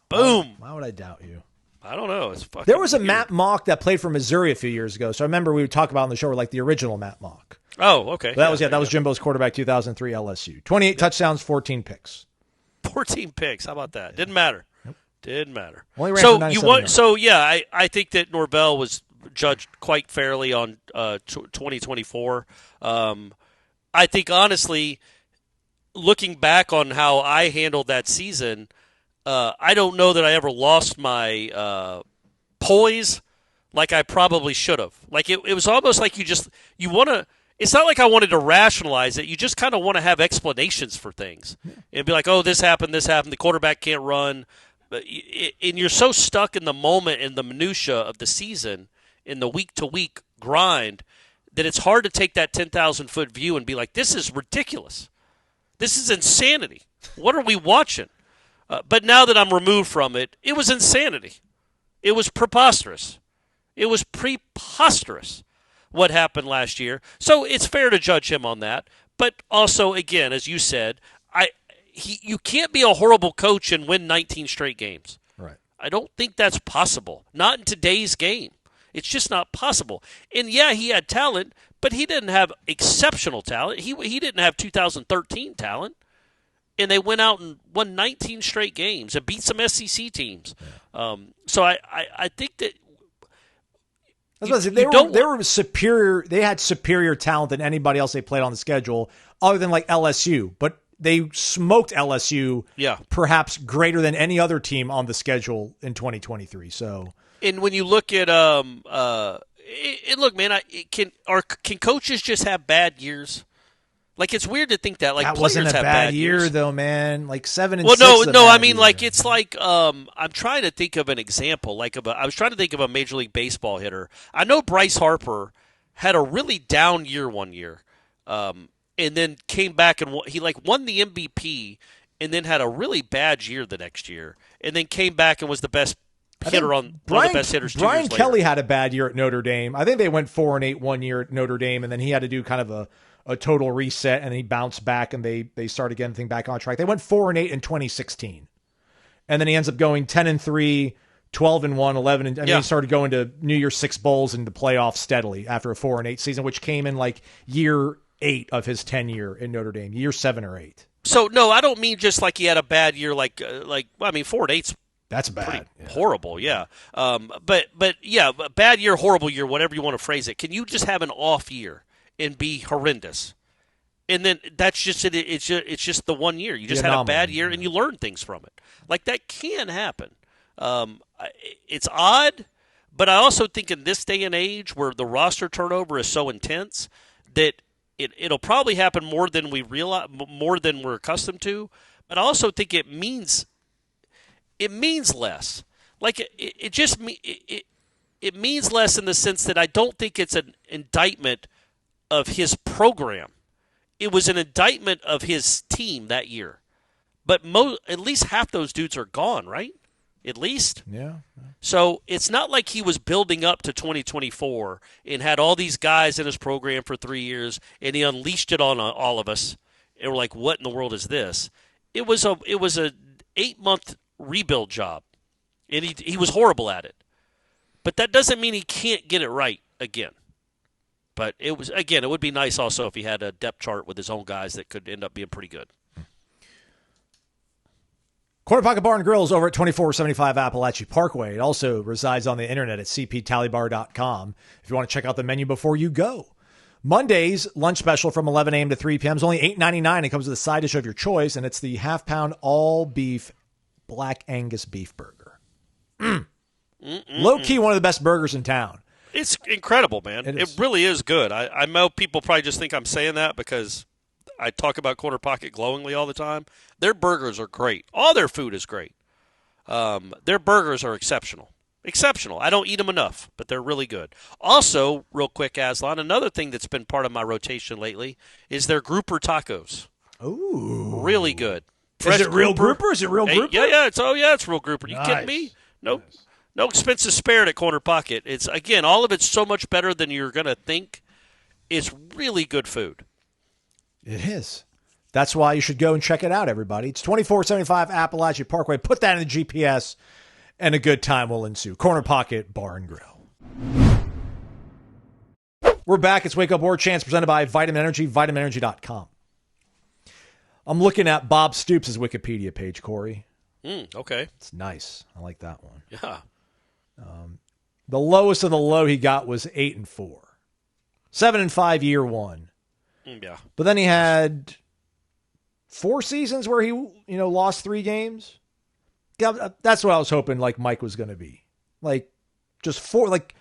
Boom. Why would I doubt you? I don't know. There was a Matt Mock that played for Missouri a few years ago. So I remember we would talk about on the show like the original Matt Mock. Oh, okay. But that was Jimbo's quarterback, 2003 LSU. 28 touchdowns, 14 picks. 14 picks. How about that? Didn't matter. Nope. Didn't matter. Only ran for 97 yards. So yeah, I think that Norvell was judged quite fairly on 2024. I think honestly, looking back on how I handled that season. I don't know that I ever lost my poise like I probably should have. Like it was almost like you want to. It's not like I wanted to rationalize it. You just kind of want to have explanations for things and be like, oh, this happened. The quarterback can't run. And you're so stuck in the moment and the minutia of the season in the week-to-week grind that it's hard to take that 10,000-foot view and be like, this is ridiculous. This is insanity. What are we watching? But now that I'm removed from it, it was insanity. It was preposterous. It was preposterous what happened last year. So it's fair to judge him on that. But also, again, as you said, you can't be a horrible coach and win 19 straight games. Right. I don't think that's possible. Not in today's game. It's just not possible. And, yeah, he had talent, but he didn't have exceptional talent. He didn't have 2013 talent. And they went out and won 19 straight games and beat some SEC teams. Yeah. So I think that they were superior. They had superior talent than anybody else they played on the schedule, other than like LSU. But they smoked LSU, perhaps greater than any other team on the schedule in 2023. So, and when you look at look, man, can coaches just have bad years? Like, it's weird to think that. Like, that wasn't a bad year years. Though, man. Like 7 and 6. No. I mean, like, it's like I'm trying to think of an example. I was trying to think of a Major League Baseball hitter. I know Bryce Harper had a really down year one year, and then came back and he won the MVP, and then had a really bad year the next year, and then came back and was the best hitter one of the best hitters. Brian Kelly had a bad year at Notre Dame. I think they went 4-8 one year at Notre Dame, and then he had to do kind of a total reset, and he bounced back, and they started getting things back on track. They went 4-8 in 2016, and then he ends up going 10-3, 12-1, 11, and he started going to New Year's Six bowls and the playoffs steadily after a 4-8 season, which came in like year 8 of his tenure in Notre Dame, year 7 or 8. So no, I don't mean just like he had a bad year, I mean 4-8's that's bad, horrible, yeah. But bad year, horrible year, whatever you want to phrase it. Can you just have an off year and be horrendous, and then that's just it? It's just the 1 year. You just had a bad year, and you learn things from it. Like, that can happen. It's odd, but I also think in this day and age where the roster turnover is so intense that it'll probably happen more than we realize, more than we're accustomed to. But I also think it means less. Like it means less in the sense that I don't think it's an indictment of his program. It was an indictment of his team that year. But at least half those dudes are gone, right? At least. Yeah. So it's not like he was building up to 2024 and had all these guys in his program for 3 years, and he unleashed it on all of us. And we're like, what in the world is this? It was a 8-month rebuild job, and he was horrible at it. But that doesn't mean he can't get it right again. But it would be nice also if he had a depth chart with his own guys that could end up being pretty good. Corner Pocket Bar and Grill is over at 2475 Appalachia Parkway. It also resides on the internet at cptallybar.com if you want to check out the menu before you go. Monday's lunch special from 11 a.m. to 3 p.m. is only $8.99. It comes with a side dish of your choice, and it's the half-pound all-beef Black Angus beef burger. Low-key one of the best burgers in town. It's incredible, man. It really is good. I know people probably just think I'm saying that because I talk about Corner Pocket glowingly all the time. Their burgers are great. All their food is great. Their burgers are exceptional. Exceptional. I don't eat them enough, but they're really good. Also, real quick, Aslan, another thing that's been part of my rotation lately is their grouper tacos. Ooh. Really good. Fresh is it real grouper? Is it real grouper? Yeah. It's real grouper. You kidding me? Nope. Nice. No expenses spared at Corner Pocket. It's, again, all of it's so much better than you're going to think. It's really good food. It is. That's why you should go and check it out, everybody. It's 2475 Appalachia Parkway. Put that in the GPS, and a good time will ensue. Corner Pocket Bar and Grill. We're back. It's Wake Up Warchant presented by Vitamin Energy, vitaminenergy.com. I'm looking at Bob Stoops' Wikipedia page, Corey. Okay. It's nice. I like that one. Yeah. The lowest of the low he got was 8-4. 7-5 year one. Yeah. But then he had 4 seasons where he, lost 3 games. Yeah, that's what I was hoping like Mike was going to be. Like just 4, like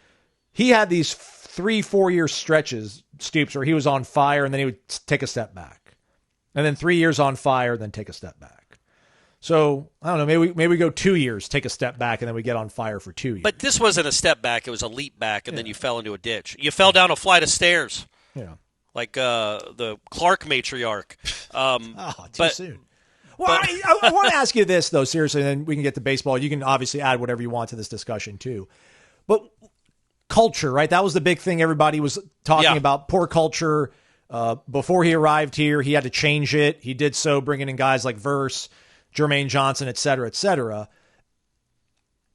he had these 3-4 year stretches, Stoops, where he was on fire and then he would take a step back. And then 3 years on fire, then take a step back. So, I don't know, maybe we go 2 years, take a step back, and then we get on fire for 2 years. But this wasn't a step back. It was a leap back, and then you fell into a ditch. You fell down a flight of stairs. Yeah. Like the Clark matriarch. Too soon. Well, I want to ask you this, though, seriously, and then we can get to baseball. You can obviously add whatever you want to this discussion, too. But culture, right? That was the big thing everybody was talking about. Poor culture. Before he arrived here, he had to change it. He did so, bringing in guys like Verse, Jermaine Johnson, et cetera, et cetera.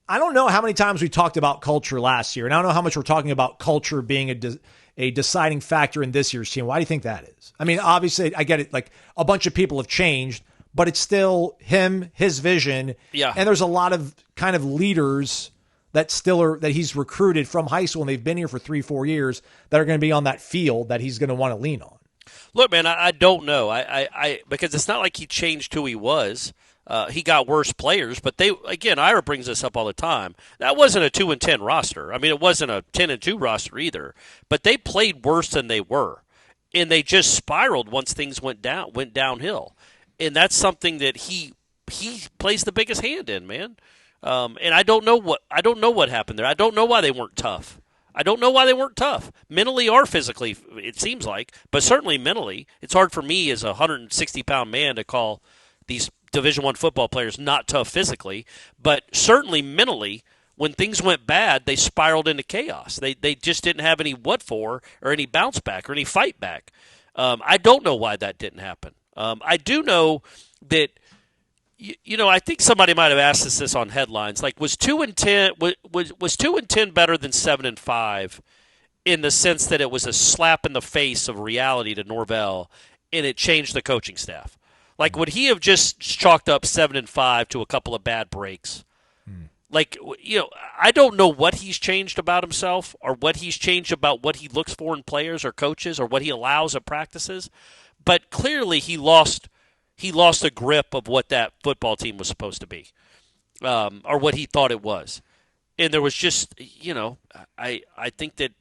I don't know how many times we talked about culture last year, and I don't know how much we're talking about culture being a deciding factor in this year's team. Why do you think that is? I mean, obviously, I get it. Like, a bunch of people have changed, but it's still him, his vision. Yeah. And there's a lot of kind of leaders that still are, that he's recruited from high school, and they've been here for 3-4 years, that are going to be on that field that he's going to want to lean on. Look, man, I don't know. I because it's not like he changed who he was. He got worse players, but Ira brings this up all the time. That wasn't a 2-10 roster. I mean, it wasn't a 10-2 roster either. But they played worse than they were, and they just spiraled once things went downhill. And that's something that he plays the biggest hand in, man. And I don't know what happened there. I don't know why they weren't tough. Mentally or physically, it seems like, but certainly mentally. It's hard for me as a 160-pound man to call these Division I football players not tough physically, but certainly mentally, when things went bad, they spiraled into chaos. They just didn't have any what for or any bounce back or any fight back. I don't know why that didn't happen. I do know that, I think somebody might have asked us this on headlines. Like, was 2-10 was 2-10 better than 7-5 in the sense that it was a slap in the face of reality to Norvell, and it changed the coaching staff? Like, would he have just chalked up 7-5 to a couple of bad breaks? Like, I don't know what he's changed about himself, or what he's changed about what he looks for in players or coaches, or what he allows at practices. But clearly, he lost a grip of what that football team was supposed to be, or what he thought it was. And there was just, I think that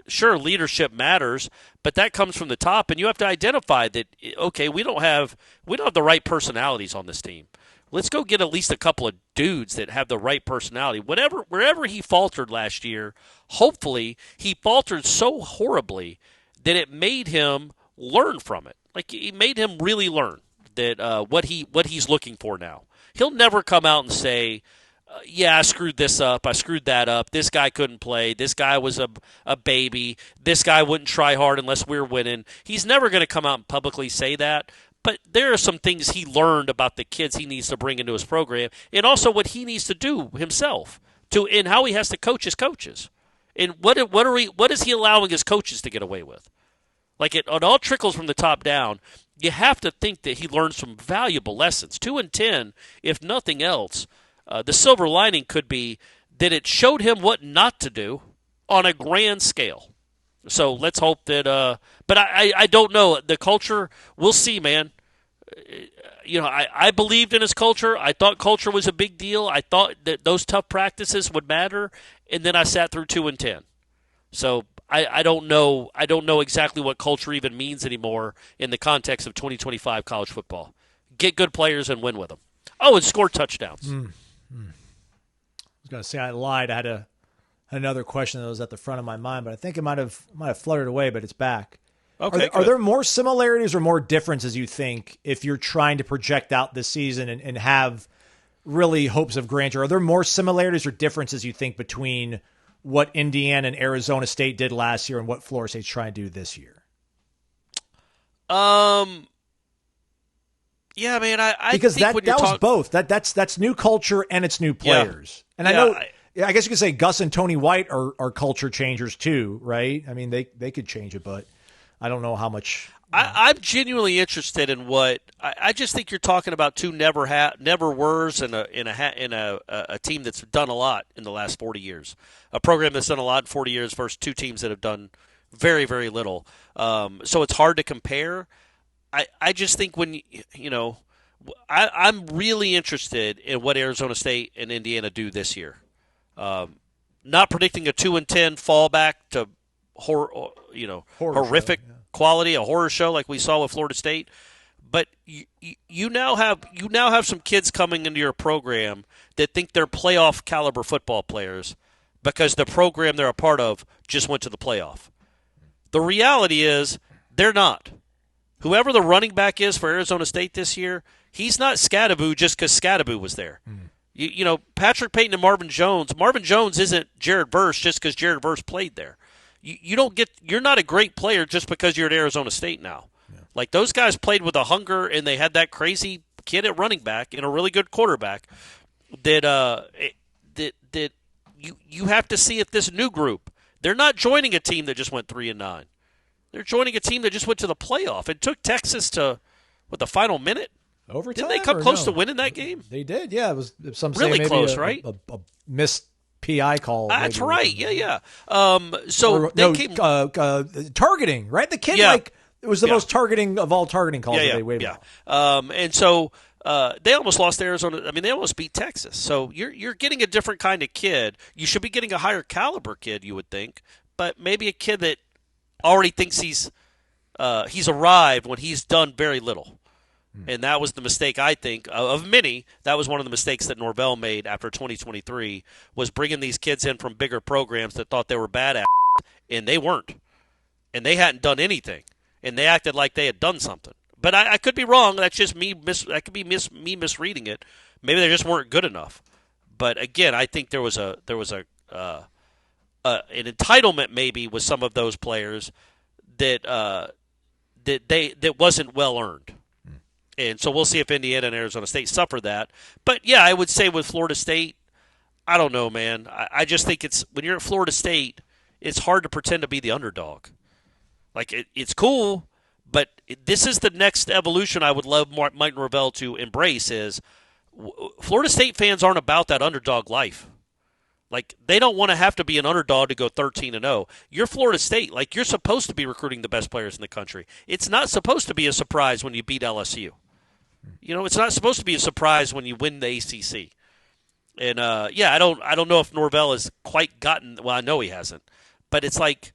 sure, leadership matters, but that comes from the top, and you have to identify that, okay, we don't have the right personalities on this team. Let's go get at least a couple of dudes that have the right personality. Wherever he faltered last year, hopefully he faltered so horribly that it made him learn from it. Like, it made him really learn that what he's looking for now. He'll never come out and say, I screwed this up, I screwed that up, this guy couldn't play, this guy was a baby, this guy wouldn't try hard unless we were winning. He's never going to come out and publicly say that, but there are some things he learned about the kids he needs to bring into his program, and also what he needs to do himself, and how he has to coach his coaches. And what is he allowing his coaches to get away with? Like, it all trickles from the top down. You have to think that he learned some valuable lessons. 2-10, if nothing else, the silver lining could be that it showed him what not to do on a grand scale. So let's hope that but I don't know. The culture, we'll see, man. I believed in his culture. I thought culture was a big deal. I thought that those tough practices would matter, and then I sat through 2-10. So I don't know. I don't know exactly what culture even means anymore in the context of 2025 college football. Get good players and win with them. Oh, and score touchdowns. I was going to say I lied. I had another question that was at the front of my mind, but I think it might have fluttered away, but it's back. Okay. Are there more similarities or more differences, you think, if you're trying to project out this season and have really hopes of grandeur? Are there more similarities or differences, you think, between what Indiana and Arizona State did last year and what Florida State's trying to do this year? Yeah, man, I because think that was both. That's new culture and it's new players. Yeah. And I know, I guess you could say Gus and Tony White are culture changers too, right? I mean, they could change it, but I don't know how much. I'm genuinely interested in what I just think you're talking about. Two never-weres in a team that's done a lot in the last 40 years, a program that's done a lot in 40 years versus two teams that have done very, very little. So it's hard to compare. I just think I'm really interested in what Arizona State and Indiana do this year. not predicting a 2-10 fallback to horrific quality, a horror show like we saw with Florida State. But you now have some kids coming into your program that think they're playoff caliber football players because the program they're a part of just went to the playoff. The reality is they're not. Whoever the running back is for Arizona State this year, he's not Scadaboo just because Scadaboo was there. Patrick Payton and Marvin Jones. Marvin Jones isn't Jared Verse just because Jared Verse played there. You're not a great player just because you're at Arizona State now. Yeah. Like those guys played with a hunger, and they had that crazy kid at running back and a really good quarterback. That you have to see if this new group. They're not joining a team that just went 3-9. They're joining a team that just went to the playoff. It took Texas to the final minute. Overtime? Didn't they come close to winning that game? They did, yeah. It was some really say close, maybe right? A missed PI call. That's maybe. right. Yeah. Came targeting, right? The kid it was the most targeting of all targeting calls that they waived. They almost lost to Arizona. I mean, they almost beat Texas. So you're getting a different kind of kid. You should be getting a higher caliber kid, you would think, but maybe a kid that already thinks he's arrived when he's done very little. And that was the mistake, I think, of many. That was one of the mistakes that Norvell made after 2023, was bringing these kids in from bigger programs that thought they were bad at, and they weren't. And they hadn't done anything. And they acted like they had done something. But I could be wrong. That's just me. That could be me misreading it. Maybe they just weren't good enough. But again, I think there was an entitlement maybe with some of those players that wasn't well earned. And so we'll see if Indiana and Arizona State suffer that. But, yeah, I would say with Florida State, I don't know, man. I just think when you're at Florida State, it's hard to pretend to be the underdog. Like, it's cool, but this is the next evolution I would love Mike Norvell to embrace is Florida State fans aren't about that underdog life. Like, they don't want to have to be an underdog to go 13-0. You're Florida State. Like, you're supposed to be recruiting the best players in the country. It's not supposed to be a surprise when you beat LSU. It's not supposed to be a surprise when you win the ACC. And, I don't know if Norvell has quite gotten – well, I know he hasn't. But it's like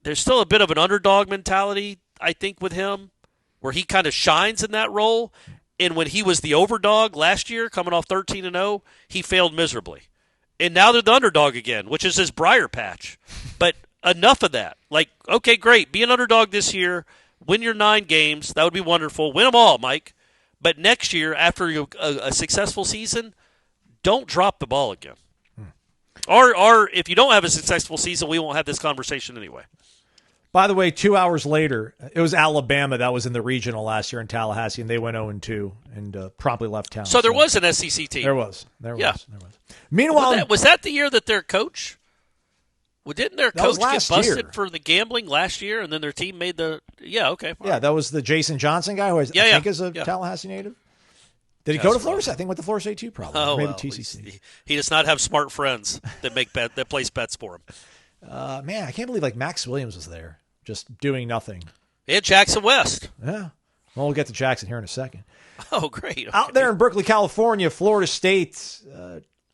there's still a bit of an underdog mentality, I think, with him, where he kind of shines in that role. And when he was the overdog last year, coming off 13-0, he failed miserably. And now they're the underdog again, which is his briar patch. But enough of that. Like, okay, great. Be an underdog this year. Win your 9 games. That would be wonderful. Win them all, Mike. But next year, after a successful season, don't drop the ball again. Or if you don't have a successful season, we won't have this conversation anyway. By the way, 2 hours later, it was Alabama that was in the regional last year in Tallahassee, and they went 0-2 and promptly left town. So there was an SEC team. There was. Yeah. Meanwhile, was that the year that their coach? Well, didn't their coach get busted year. for the gambling last year, and then their team made the – yeah, okay. Yeah, that was the Jason Johnson guy who I think is a Tallahassee native. Did he go to Florida State? I think went to Florida State too, probably. Oh, maybe well, TCC. He does not have smart friends that place bets for him. Man, I can't believe Max Williams was there, just doing nothing. And Jaxson West. Yeah. Well, we'll get to Jackson here in a second. Oh, great. Okay. Out there in Berkeley, California, Florida State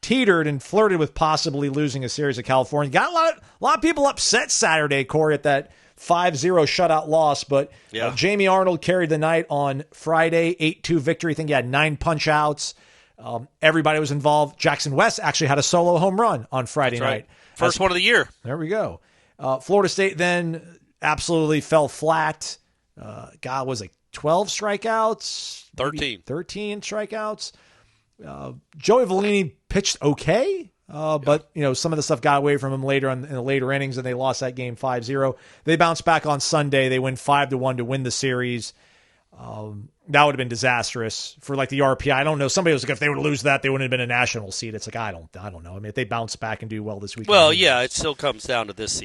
teetered and flirted with possibly losing a series of California. Got a lot of people upset Saturday, Corey, at that 5-0 shutout loss, but Jamie Arnold carried the night on Friday, 8-2 victory. I think he had 9 punch-outs. Everybody was involved. Jaxson West actually had a solo home run on Friday night. First one of the year. There we go. Florida State then absolutely fell flat. Was like 12 strikeouts? 13 strikeouts. Joey Vellini pitched okay, but some of the stuff got away from him later in the later innings, and they lost that game 5-0. They bounced back on Sunday. They win 5-1 to win the series. That would have been disastrous for the RPI. I don't know. Somebody was like, if they were to lose that, they wouldn't have been a national seed. It's like I don't know. I mean, if they bounce back and do well this week. Well, yeah, it still comes down to this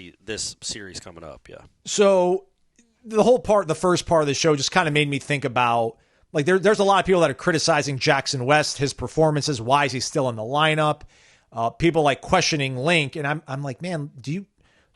series coming up. Yeah. So the first part of the show just kind of made me think about. There's a lot of people that are criticizing Jaxson West, his performances. Why is he still in the lineup? People questioning Link, and I'm like, man, do you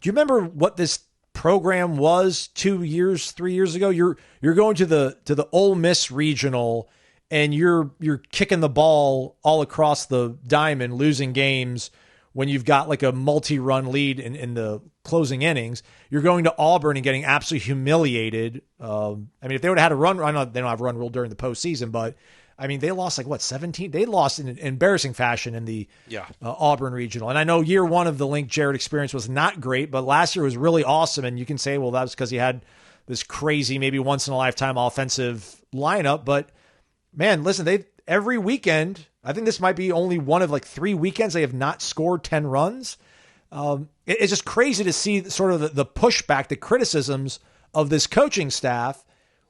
remember what this program was 3 years ago? You're going to the Ole Miss regional, and you're kicking the ball all across the diamond, losing games when you've got like a multi-run lead in the closing innings. You're going to Auburn and getting absolutely humiliated. I mean, if they would have had a run, I know they don't have a run rule during the postseason, but I mean, they lost 17? They lost in an embarrassing fashion in the Auburn Regional. And I know year one of the Link Jarrett experience was not great, but last year was really awesome. And you can say, well, that was because he had this crazy, maybe once-in-a-lifetime offensive lineup. But, man, listen, every weekend, I think this might be only one of like 3 weekends they have not scored 10 runs. It's just crazy to see sort of the pushback, the criticisms of this coaching staff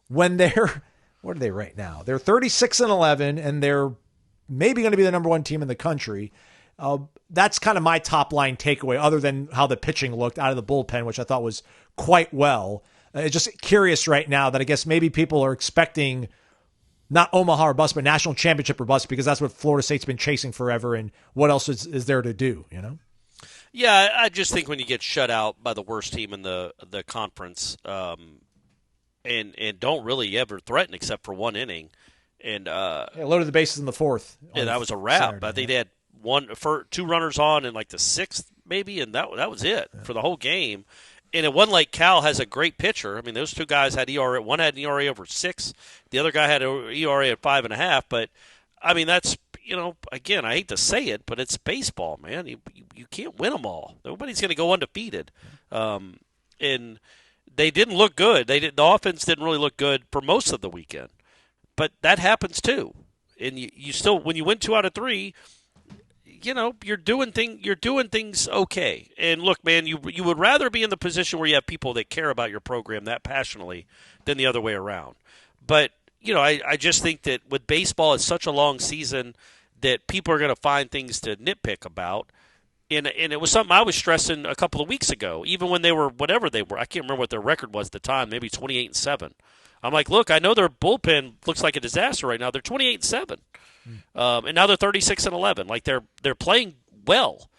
when they're – what are they right now? They're 36-11, and they're maybe going to be the number one team in the country. That's kind of my top-line takeaway, other than how the pitching looked out of the bullpen, which I thought was quite well. It's just curious right now that I guess maybe people are expecting not Omaha or bust, but national championship or bust, because that's what Florida State's been chasing forever, and what else is there to do, you know? Yeah, I just think when you get shut out by the worst team in the conference, and don't really ever threaten except for one inning, and loaded the bases in the fourth, and that was a wrap. Saturday, I think they had 2 runners on in like the 6th maybe, and that was it for the whole game. And it wasn't like Cal has a great pitcher. I mean, those 2 guys had ERA. One had an ERA over 6. The other guy had an ERA at 5.5. But I mean, that's, again, I hate to say it, but it's baseball, man. You can't win them all. Nobody's going to go undefeated. And they didn't look good. The offense didn't really look good for most of the weekend. But that happens too. And you still, when you win 2 out of 3, you're doing things okay. And look, man, you would rather be in the position where you have people that care about your program that passionately than the other way around. But I just think that with baseball, it's such a long season that people are going to find things to nitpick about. And it was something I was stressing a couple of weeks ago, even when they were whatever they were. I can't remember what their record was at the time, maybe 28-7. I'm like, look, I know their bullpen looks like a disaster right now. They're 28-7. And now they're 36-11. Like they're playing well.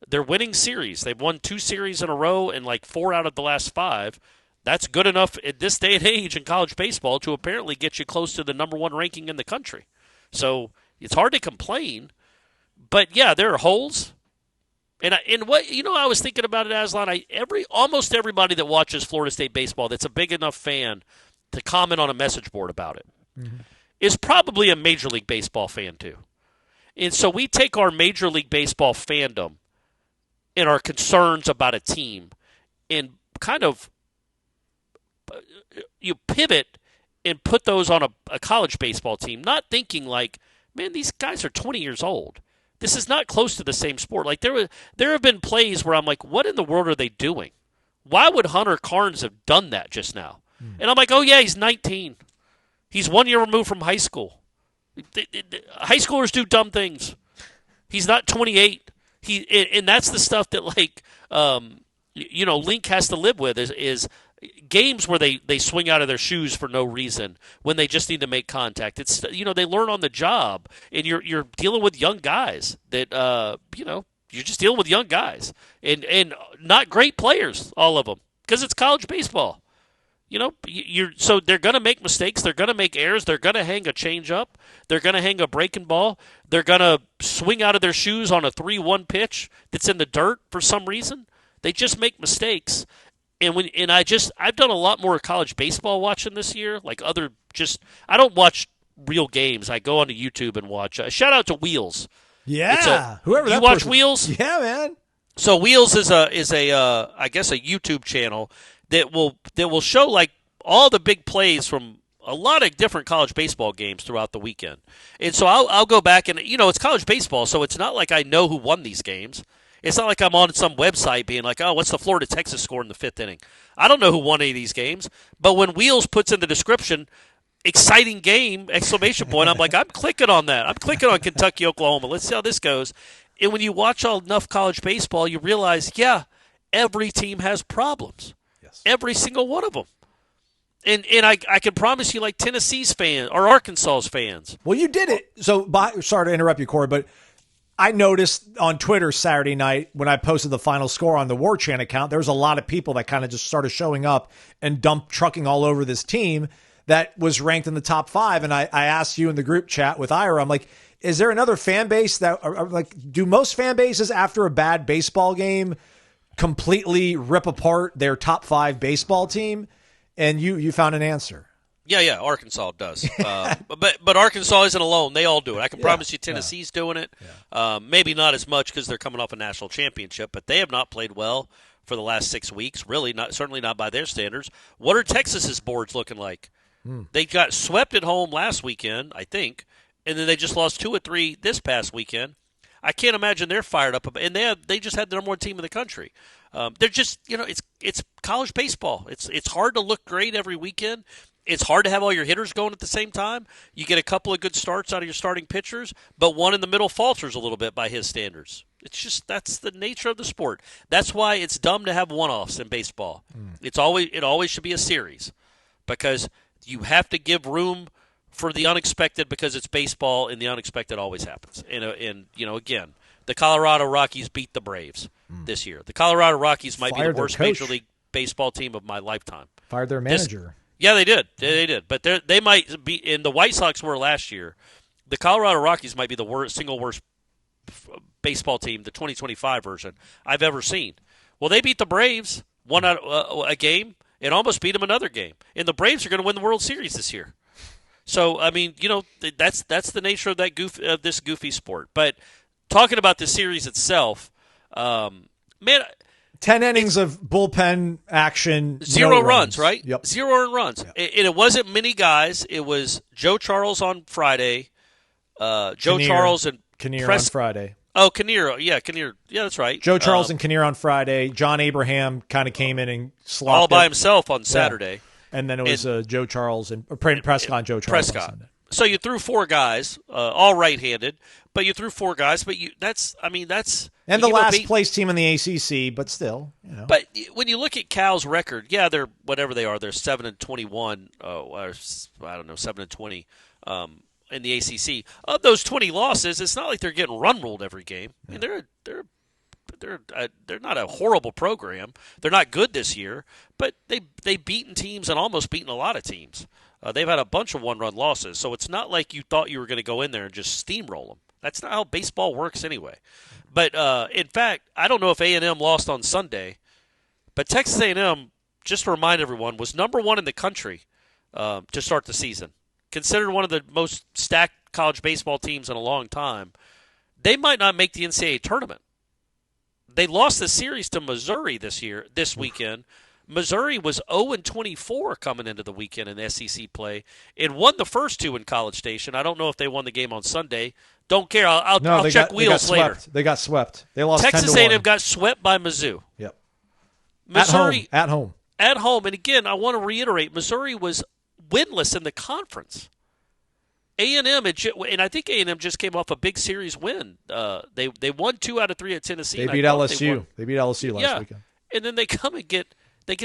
They're winning series. They've won 2 series in a row and like 4 out of the last 5. That's good enough at this day and age in college baseball to apparently get you close to the number 1 ranking in the country. So it's hard to complain. But yeah, there are holes. And what I was thinking about it, Aslan. Almost everybody that watches Florida State baseball that's a big enough fan to comment on a message board about it is probably a Major League Baseball fan too. And so we take our Major League Baseball fandom and our concerns about a team and kind of you pivot and put those on a college baseball team, not thinking like, man, these guys are 20 years old. This is not close to the same sport. Like there have been plays where I'm like, what in the world are they doing? Why would Hunter Carnes have done that just now? And I'm like, oh yeah, he's 19. He's 1 year removed from high school. High schoolers do dumb things. He's not 28. And that's the stuff that Link has to live with is games where they swing out of their shoes for no reason when they just need to make contact. It's they learn on the job, and you're dealing with young guys that you're just dealing with young guys and not great players, all of them, because it's college baseball. So they're going to make mistakes. They're going to make errors. They're going to hang a changeup. They're going to hang a breaking ball. They're going to swing out of their shoes on a 3-1 pitch that's in the dirt for some reason. They just make mistakes. And I've done a lot more college baseball watching this year. I don't watch real games. I go onto YouTube and watch. Shout out to Wheels. Yeah, whoever that you watch person. Wheels? Yeah, man. So Wheels is a I guess a YouTube channel that will show like all the big plays from a lot of different college baseball games throughout the weekend. And so I'll go back and it's college baseball, so it's not like I know who won these games. It's not like I'm on some website being like, oh, what's the Florida-Texas score in the 5th inning? I don't know who won any of these games. But when Wheels puts in the description, exciting game, exclamation point, I'm like, I'm clicking on that. I'm clicking on Kentucky, Oklahoma. Let's see how this goes. And when you watch enough college baseball, you realize, yeah, every team has problems. Yes. Every single one of them. And I can promise you, like Tennessee's fans or Arkansas's fans. Well, you did it. So, sorry to interrupt you, Corey, but I noticed on Twitter Saturday night when I posted the final score on the Warchant account, there was a lot of people that kind of just started showing up and trucking all over this team that was ranked in the top 5. And I asked you in the group chat with Ira, I'm like, is there another fan base that like, do most fan bases after a bad baseball game completely rip apart their top 5 baseball team? And you found an answer. Yeah, Arkansas does. But Arkansas isn't alone. They all do it. I can promise you Tennessee's doing it. Yeah. Maybe not as much because they're coming off a national championship, but they have not played well for the last 6 weeks, really, certainly not by their standards. What are Texas's boards looking like? They got swept at home last weekend, I think, and then they just lost 2 or 3 this past weekend. I can't imagine they're fired up, and they just had the number 1 team in the country. They're just, it's college baseball. It's hard to look great every weekend. It's hard to have all your hitters going at the same time. You get a couple of good starts out of your starting pitchers, but one in the middle falters a little bit by his standards. It's just that's the nature of the sport. That's why it's dumb to have one-offs in baseball. It always should be a series because you have to give room for the unexpected because it's baseball and the unexpected always happens. And again, the Colorado Rockies beat the Braves this year. The Colorado Rockies might be the worst Major League Baseball team of my lifetime. Fired their manager. Yeah, they did. They did. But they might be, and the White Sox were last year. The Colorado Rockies might be the single worst baseball team, the 2025 version, I've ever seen. Well, they beat the Braves, won a game, and almost beat them another game. And the Braves are going to win the World Series this year. So, I mean, that's the nature of this goofy sport. But talking about the series itself, man, 10 innings of bullpen action. 0 runs, right? Yep. 0 earned runs. Yep. And it wasn't many guys. It was Joe Charles on Friday, Charles and Kinnear on Friday. Oh, Kinnear. Yeah, Kinnear. Yeah, that's right. Joe Charles and Kinnear on Friday. John Abraham kind of came in and slopped all by himself on Saturday. Yeah. And then it was Joe Charles and Prescott and Joe Charles. Prescott. On Sunday. So you threw 4 guys, all right-handed, but you threw 4 guys. But that's and the last place team in the ACC, but still, But when you look at Cal's record, yeah, they're whatever they are. They're 7-21, or I don't know, 7-20 in the ACC. Of those 20 losses, it's not like they're getting run ruled every game. Yeah. I mean, they're not a horrible program. They're not good this year, but they've beaten teams and almost beaten a lot of teams. They've had a bunch of one-run losses, so it's not like you thought you were going to go in there and just steamroll them. That's not how baseball works anyway. But, in fact, I don't know if A&M lost on Sunday, but Texas A&M, just to remind everyone, was number 1 in the country to start the season. Considered one of the most stacked college baseball teams in a long time. They might not make the NCAA tournament. They lost the series to Missouri this weekend. Missouri was 0-24 coming into the weekend in SEC play. It won the first 2 in College Station. I don't know if they won the game on Sunday. Don't care. I'll check wheels later. They got swept. They lost Texas 10-1. A&M got swept by Mizzou. Yep. Missouri at home. At home. And again, I want to reiterate, Missouri was winless in the conference. A&M, and I think A&M just came off a big series win. They won 2 out of 3 at Tennessee. They beat LSU. They beat LSU last weekend. And then they come and get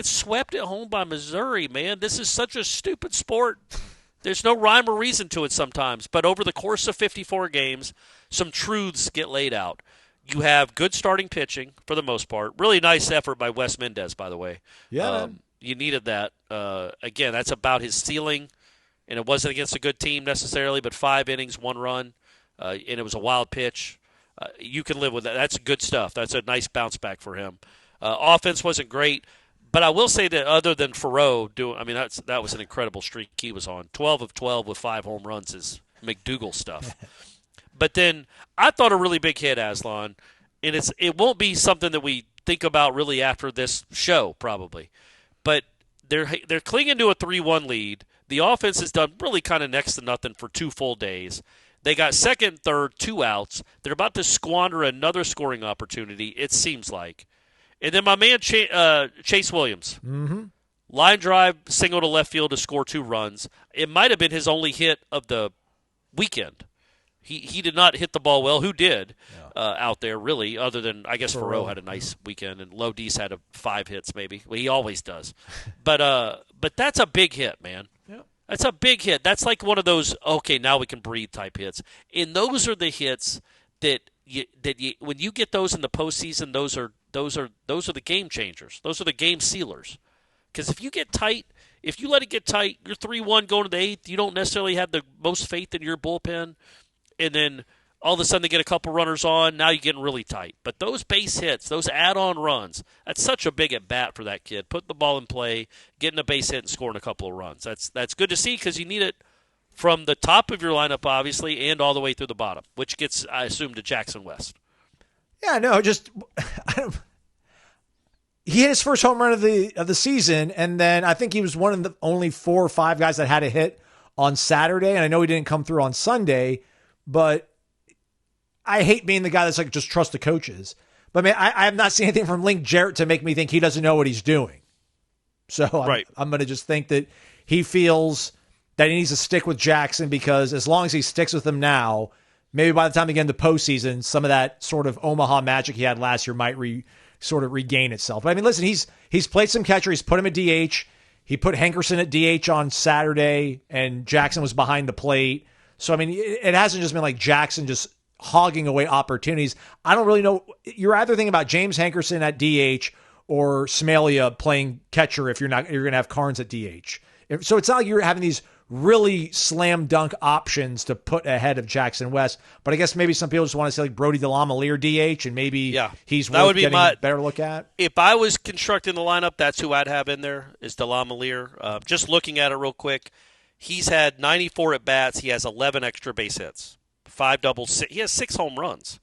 swept at home by Missouri, man. This is such a stupid sport. There's no rhyme or reason to it sometimes. But over the course of 54 games, some truths get laid out. You have good starting pitching for the most part. Really nice effort by Wes Mendez, by the way. Yeah. You needed that. Again, that's about his ceiling. And it wasn't against a good team necessarily, but 5 innings, 1 run, and it was a wild pitch. You can live with that. That's good stuff. That's a nice bounce back for him. Offense wasn't great, but I will say that other than Faroux, that was an incredible streak he was on. 12 of 12 with 5 home runs is McDougal stuff. But then I thought a really big hit, Aslan, and it won't be something that we think about really after this show probably, but they're clinging to a 3-1 lead. The offense has done really kind of next to nothing for 2 full days. They got second, third, 2 outs. They're about to squander another scoring opportunity, it seems like. And then my man Chase Williams, line drive, single to left field to score 2 runs. It might have been his only hit of the weekend. He did not hit the ball well. Who did out there, really, other than, I guess, Faroux had a nice weekend, and Lodis had 5 hits maybe. Well, he always does. But that's a big hit, man. That's a big hit. That's like one of those, okay, now we can breathe type hits. And those are the hits that when you get those in the postseason, those are the game changers. Those are the game sealers. Because if you get tight if you let it get tight, you're 3-1 going to the 8th, you don't necessarily have the most faith in your bullpen, and then all of a sudden they get a couple runners on, now you're getting really tight. But those base hits, those add-on runs, that's such a big at-bat for that kid. Putting the ball in play, getting a base hit, and scoring a couple of runs. That's good to see because you need it from the top of your lineup, obviously, and all the way through the bottom, which gets, I assume, to Jaxson West. Yeah, no, he hit his first home run of the season, and then I think he was one of the only 4 or 5 guys that had a hit on Saturday, and I know he didn't come through on Sunday, but I hate being the guy that's like, just trust the coaches. But man, I have not seen anything from Link Jarrett to make me think he doesn't know what he's doing. So I'm going to just think that he feels that he needs to stick with Jaxson, because as long as he sticks with him now, maybe by the time they get into postseason, some of that sort of Omaha magic he had last year might sort of regain itself. But I mean, listen, he's played some catcher. He's put him at DH. He put Hankerson at DH on Saturday, and Jaxson was behind the plate. So, I mean, it hasn't just been like Jaxson just hogging away opportunities. I don't really know. You're either thinking about James Hankerson at DH or Smalia playing catcher if you're going to have Carnes at DH. So it's not like you're having these really slam dunk options to put ahead of Jaxson West. But I guess maybe some people just want to say like Brody DeLamielleure DH, and maybe he's worth getting a better look at. If I was constructing the lineup, that's who I'd have in there, is DeLamielleure. Just looking at it real quick, he's had 94 at-bats. He has 11 extra base hits, 5 doubles. He has 6 home runs.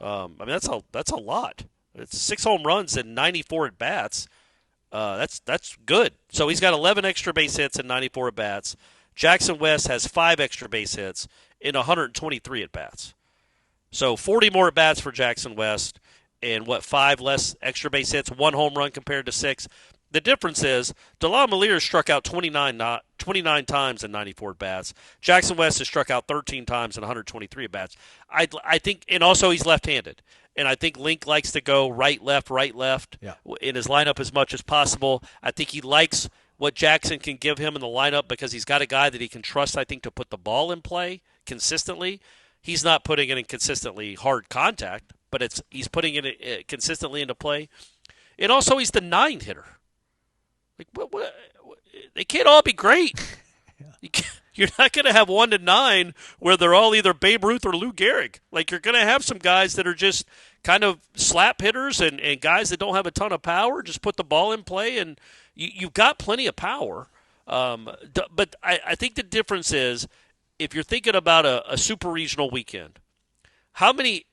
I mean, that's a lot. It's 6 home runs and 94 at-bats. That's good. So he's got 11 extra base hits and 94 at-bats. Jaxson West has 5 extra base hits in 123 at-bats. So 40 more at-bats for Jaxson West and, 5 less extra base hits, 1 home run compared to 6. The difference is DeLamielleure struck out 29 times in 94 at-bats. Jaxson West has struck out 13 times in 123 at-bats. I think, and also he's left-handed. And I think Link likes to go right, left in his lineup as much as possible. I think he likes what Jaxson can give him in the lineup because he's got a guy that he can trust, I think, to put the ball in play consistently. He's not putting it in consistently hard contact, but he's putting it consistently into play. And also he's the 9 hitter. Like, they can't all be great. You're not going to have 1 to 9 where they're all either Babe Ruth or Lou Gehrig. Like, you're going to have some guys that are just kind of slap hitters and guys that don't have a ton of power. Just put the ball in play, and you've got plenty of power. But I think the difference is, if you're thinking about a super regional weekend, the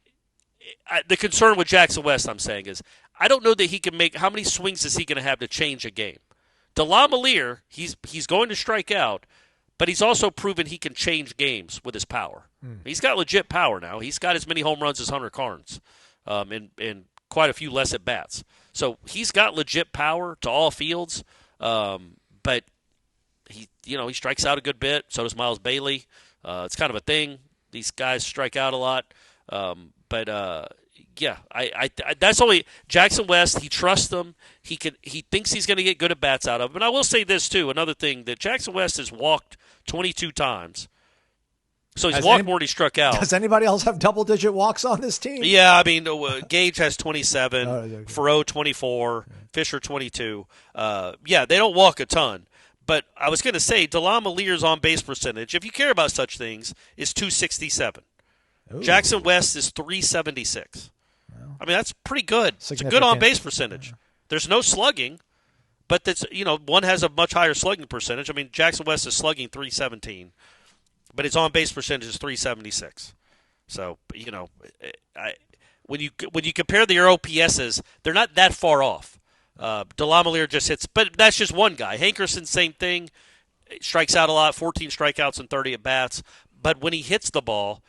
concern with Jaxson West, I'm saying, is I don't know that he can make – how many swings is he going to have to change a game? DeLamielleure, he's going to strike out, but he's also proven he can change games with his power. He's got legit power now. He's got as many home runs as Hunter Carnes, and quite a few less at bats. So he's got legit power to all fields, but he strikes out a good bit. So does Miles Bailey. It's kind of a thing. These guys strike out a lot, yeah, I that's only Jaxson West. He trusts them. He thinks he's going to get good at bats out of them. And I will say this too. Another thing, that Jaxson West has walked 22 times, so he's walked more than he struck out. Does anybody else have double-digit walks on this team? Yeah, I mean, Gage has 27, Farrow 24, Fisher 22. Yeah, they don't walk a ton. But I was going to say, DeLamielleur's on-base percentage, if you care about such things, is .267. Ooh. Jaxson West is .376. Wow. I mean, that's pretty good. It's a good on-base percentage. Yeah. There's no slugging, but that's one has a much higher slugging percentage. I mean, Jaxson West is slugging .317, but his on-base percentage is .376. So, when you compare their OPSs, they're not that far off. DeLamielleure just hits, but that's just one guy. Hankerson, same thing. Strikes out a lot, 14 strikeouts and 30 at-bats. But when he hits the ball,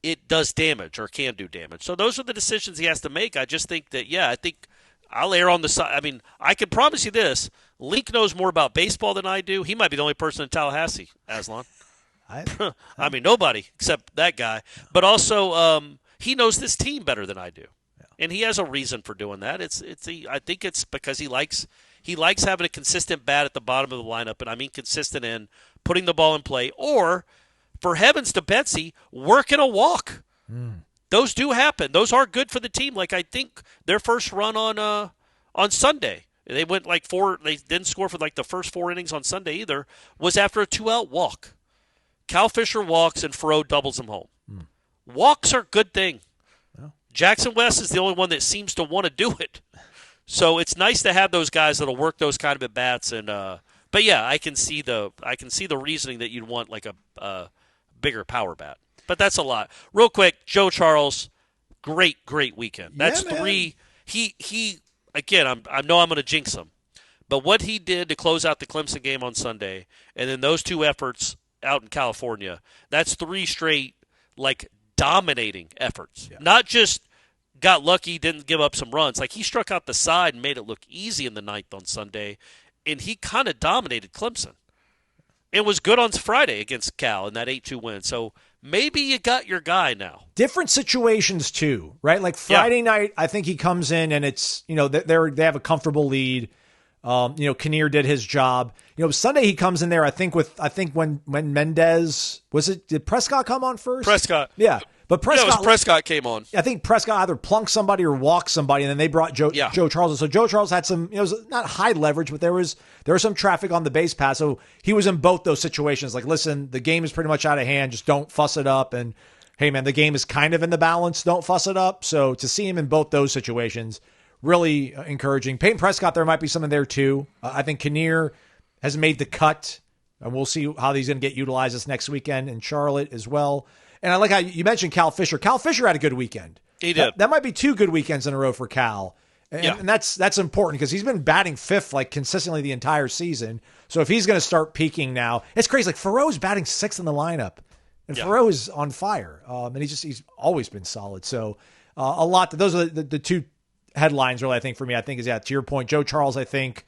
it does damage or can do damage. So those are the decisions he has to make. I just think that, I think I'll err on the side. I mean, I can promise you this. Link knows more about baseball than I do. He might be the only person in Tallahassee, Aslan. I mean, nobody except that guy. But also, he knows this team better than I do. And he has a reason for doing that. I think it's because he likes having a consistent bat at the bottom of the lineup, and I mean consistent in putting the ball in play, or, for heavens to Betsy, working a walk. Those do happen. Those are good for the team. Like, I think their first run on Sunday, they went like 4. They didn't score for like the first 4 innings on Sunday either. Was after a 2-out walk. Cal Fisher walks and Faroe doubles him home. Walks are a good thing. Well, Jaxson West is the only one that seems to want to do it. So it's nice to have those guys that'll work those kind of at bats. And but yeah, I can see the reasoning that you'd want like a bigger power bat. But that's a lot. Real quick, Joe Charles, great weekend. That's 3. He again. I know I'm going to jinx him, but what he did to close out the Clemson game on Sunday, and then those 2 efforts out in California, that's 3 straight like dominating efforts. Yeah. Not just got lucky, didn't give up some runs. Like he struck out the side and made it look easy in the 9th on Sunday, and he kind of dominated Clemson. It was good on Friday against Cal in that 8-2 win. So maybe you got your guy now. Different situations too, right? Like Friday night, I think he comes in and it's, they have a comfortable lead. Kinnear did his job. Sunday he comes in there, I think when Mendez, did Prescott come on first? Prescott. Yeah. But Prescott came on. I think Prescott either plunked somebody or walked somebody, and then they brought Joe Charles. So Joe Charles had some, it was not high leverage, but there was some traffic on the base pass. So he was in both those situations. Like, listen, the game is pretty much out of hand. Just don't fuss it up. And hey, man, the game is kind of in the balance. Don't fuss it up. So to see him in both those situations, really encouraging. Peyton Prescott, there might be something there too. I think Kinnear has made the cut, and we'll see how he's going to get utilized this next weekend in Charlotte as well. And I like how you mentioned Cal Fisher. Cal Fisher had a good weekend. He did. That might be 2 good weekends in a row for Cal. And that's important because he's been batting 5th like consistently the entire season. So if he's going to start peaking now, it's crazy. Like Faro's batting 6th in the lineup, and Faroe is on fire. And he's always been solid. So a lot. Those are the 2 headlines really. I think for me, is to your point, Joe Charles. I think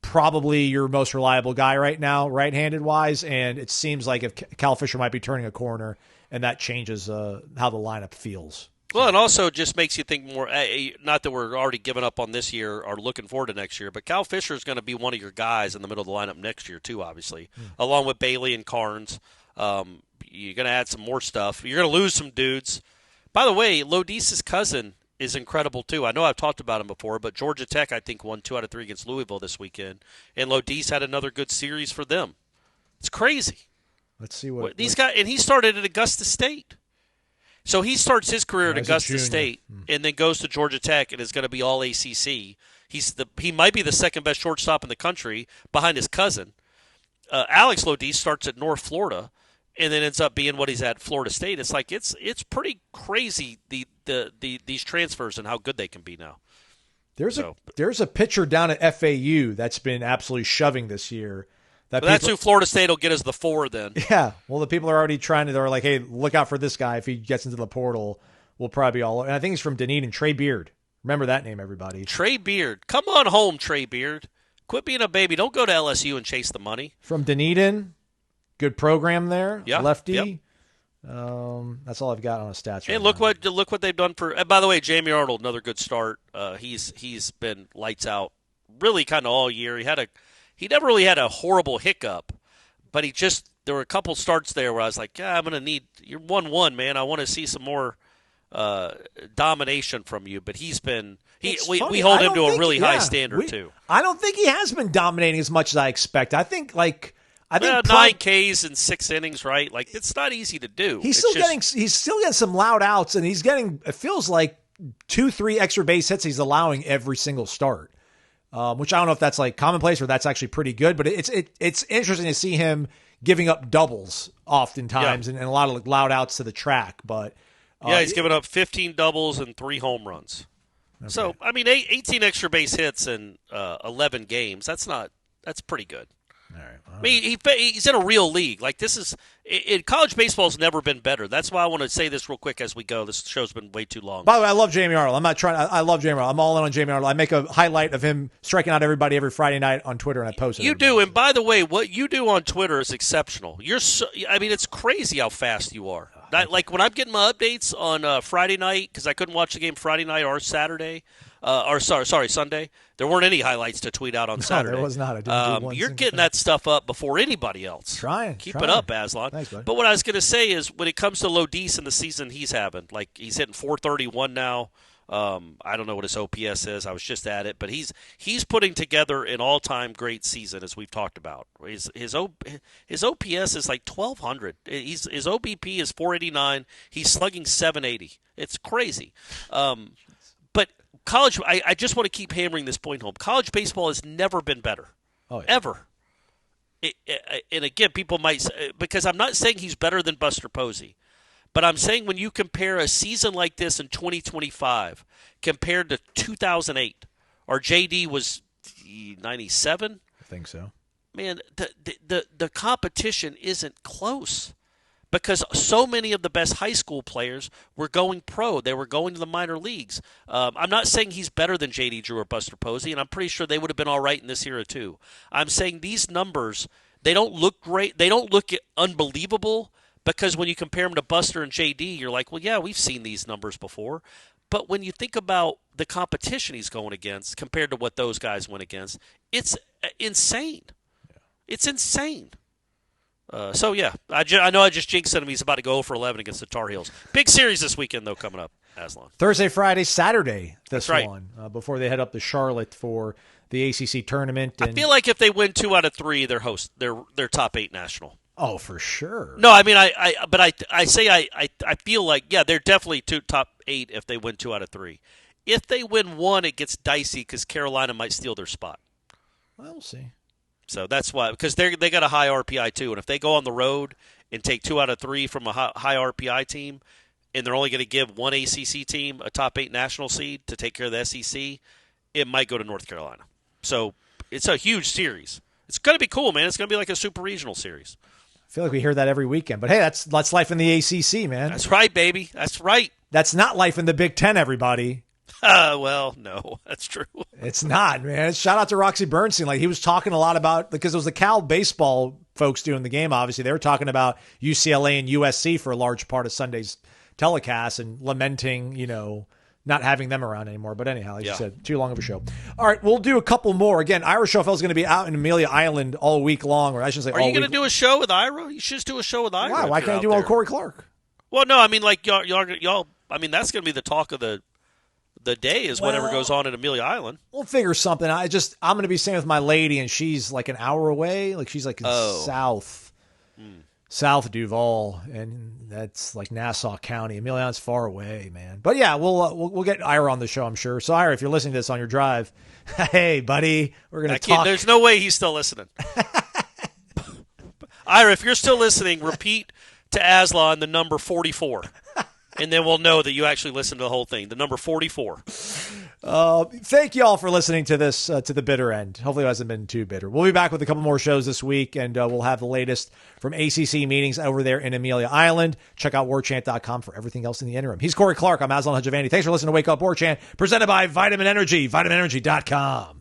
probably your most reliable guy right now, right-handed wise, and it seems like if Cal Fisher might be turning a corner, and that changes how the lineup feels. Well, it also just makes you think more, not that we're already giving up on this year or looking forward to next year, but Cal Fisher is going to be one of your guys in the middle of the lineup next year too, obviously, along with Bailey and Carnes. You're going to add some more stuff. You're going to lose some dudes. By the way, Lodice's cousin is incredible too. I know I've talked about him before, but Georgia Tech, I think, won 2 out of 3 against Louisville this weekend, and Lodice had another good series for them. It's crazy. Let's see what these guys. And he started at Augusta State, so he starts his career at Augusta State and then goes to Georgia Tech and is going to be all ACC. He might be the second best shortstop in the country behind his cousin. Alex Lodice starts at North Florida and then ends up being what he's at Florida State. It's like it's pretty crazy these transfers and how good they can be now. There's a pitcher down at FAU that's been absolutely shoving this year. That's who Florida State will get as the 4 then. Yeah. Well, the people are already they're like, hey, look out for this guy. If he gets into the portal, we'll probably be all over. And I think he's from Dunedin, Trey Beard. Remember that name, everybody. Trey Beard. Come on home, Trey Beard. Quit being a baby. Don't go to LSU and chase the money. From Dunedin. Good program there. Yeah. Lefty. Yep. That's all I've got on his stats. And look what they've done for. And by the way, Jamie Arnold, another good start. He's been lights out really kind of all year. He never really had a horrible hiccup, but there were a couple starts there where I was like, I'm going to need – you're 1-1, man. I want to see some more domination from you. But he's been – we hold him to a really high standard too. I don't think he has been dominating as much as I expect. I think 9 Ks in 6 innings, right? Like it's not easy to do. He's still getting some loud outs, and he's getting – it feels like 2-3 extra base hits he's allowing every single start. Which I don't know if that's like commonplace or that's actually pretty good, but it's interesting to see him giving up doubles oftentimes and a lot of loud outs to the track. But he's given up 15 doubles and 3 home runs. Okay. So 18 extra base hits in 11 games. That's pretty good. All right. I mean, he's in a real league. Like this is college baseball's never been better. That's why I want to say this real quick as we go. This show's been way too long. By the way, I love Jamie Arnold. I'm not trying. I love Jamie Arnold. I'm all in on Jamie Arnold. I make a highlight of him striking out everybody every Friday night on Twitter, and I post it. You do, and by the way, what you do on Twitter is exceptional. It's crazy how fast you are. Like when I'm getting my updates on Friday night because I couldn't watch the game Friday night or Saturday. Sunday. There weren't any highlights to tweet out on Saturday. There was not. I didn't do one you're getting that stuff up before anybody else. Keep it up, Aslan. Thanks, buddy. But what I was going to say is when it comes to Lodice and the season he's having, like he's hitting .431 now. I don't know what his OPS is. I was just at it, but he's putting together an all-time great season, as we've talked about. His OPS is like 1,200. His OBP is 489. He's slugging 780. It's crazy. But college, I just want to keep hammering this point home. College baseball has never been better, ever. And again, people might say, because I'm not saying he's better than Buster Posey, but I'm saying when you compare a season like this in 2025 compared to 2008, or JD was 97? I think so. Man, the competition isn't close because so many of the best high school players were going pro. They were going to the minor leagues. I'm not saying he's better than J.D. Drew or Buster Posey, and I'm pretty sure they would have been all right in this era too. I'm saying these numbers, they don't look great. They don't look unbelievable because when you compare them to Buster and J.D., you're like, well, yeah, we've seen these numbers before. But when you think about the competition he's going against compared to what those guys went against, it's insane. It's insane. So, yeah, I know I just jinxed him. He's about to go for 11 against the Tar Heels. Big series this weekend, though, coming up, Aslan. Thursday, Friday, Saturday, this right. one, before they head up to Charlotte for the ACC tournament. And I feel like if they win 2 out of 3, they're top 8 national. Oh, for sure. No, I mean, I feel like, yeah, they're definitely top 8 if they win 2 out of 3. If they win 1, it gets dicey because Carolina might steal their spot. Well, we'll see. So that's why, because they got a high RPI too, and if they go on the road and take 2 out of 3 from a high RPI team, and they're only going to give one ACC team a top 8 national seed to take care of the SEC, it might go to North Carolina. So it's a huge series. It's going to be cool, man. It's going to be like a super regional series. I feel like we hear that every weekend, but hey, that's life in the ACC, man. That's right, baby. That's right. That's not life in the Big Ten, everybody. Well, no, that's true. It's not, man. Shout out to Roxy Bernstein. Like, he was talking a lot about, because it was the Cal baseball folks doing the game, obviously. They were talking about UCLA and USC for a large part of Sunday's telecast and lamenting, not having them around anymore. But anyhow, like you said, too long of a show. All right, we'll do a couple more. Again, Ira Schofield going to be out in Amelia Island all week long, or I should say all week. Are you going to do a show with Ira? You should just do a show with Ira. Why? Why can't I do all Corey Clark? Well, no, I mean, like, y'all, I mean, that's going to be the talk of the day is whatever goes on in Amelia Island. We'll figure something. I'm going to be staying with my lady, and she's like an hour away. Like, she's like in South Duval, and that's like Nassau County. Amelia Island's far away, man. But yeah, we'll get Ira on the show, I'm sure. So Ira, if you're listening to this on your drive, hey, buddy, we're going to talk. There's no way he's still listening. Ira, if you're still listening, repeat to Aslan the number 44. And then we'll know that you actually listened to the whole thing. The number 44. Thank you all for listening to this, to the bitter end. Hopefully it hasn't been too bitter. We'll be back with a couple more shows this week, and we'll have the latest from ACC meetings over there in Amelia Island. Check out warchant.com for everything else in the interim. He's Corey Clark. I'm Aslan Hajavani. Thanks for listening to Wake Up Warchant, presented by Vitamin Energy, vitaminenergy.com.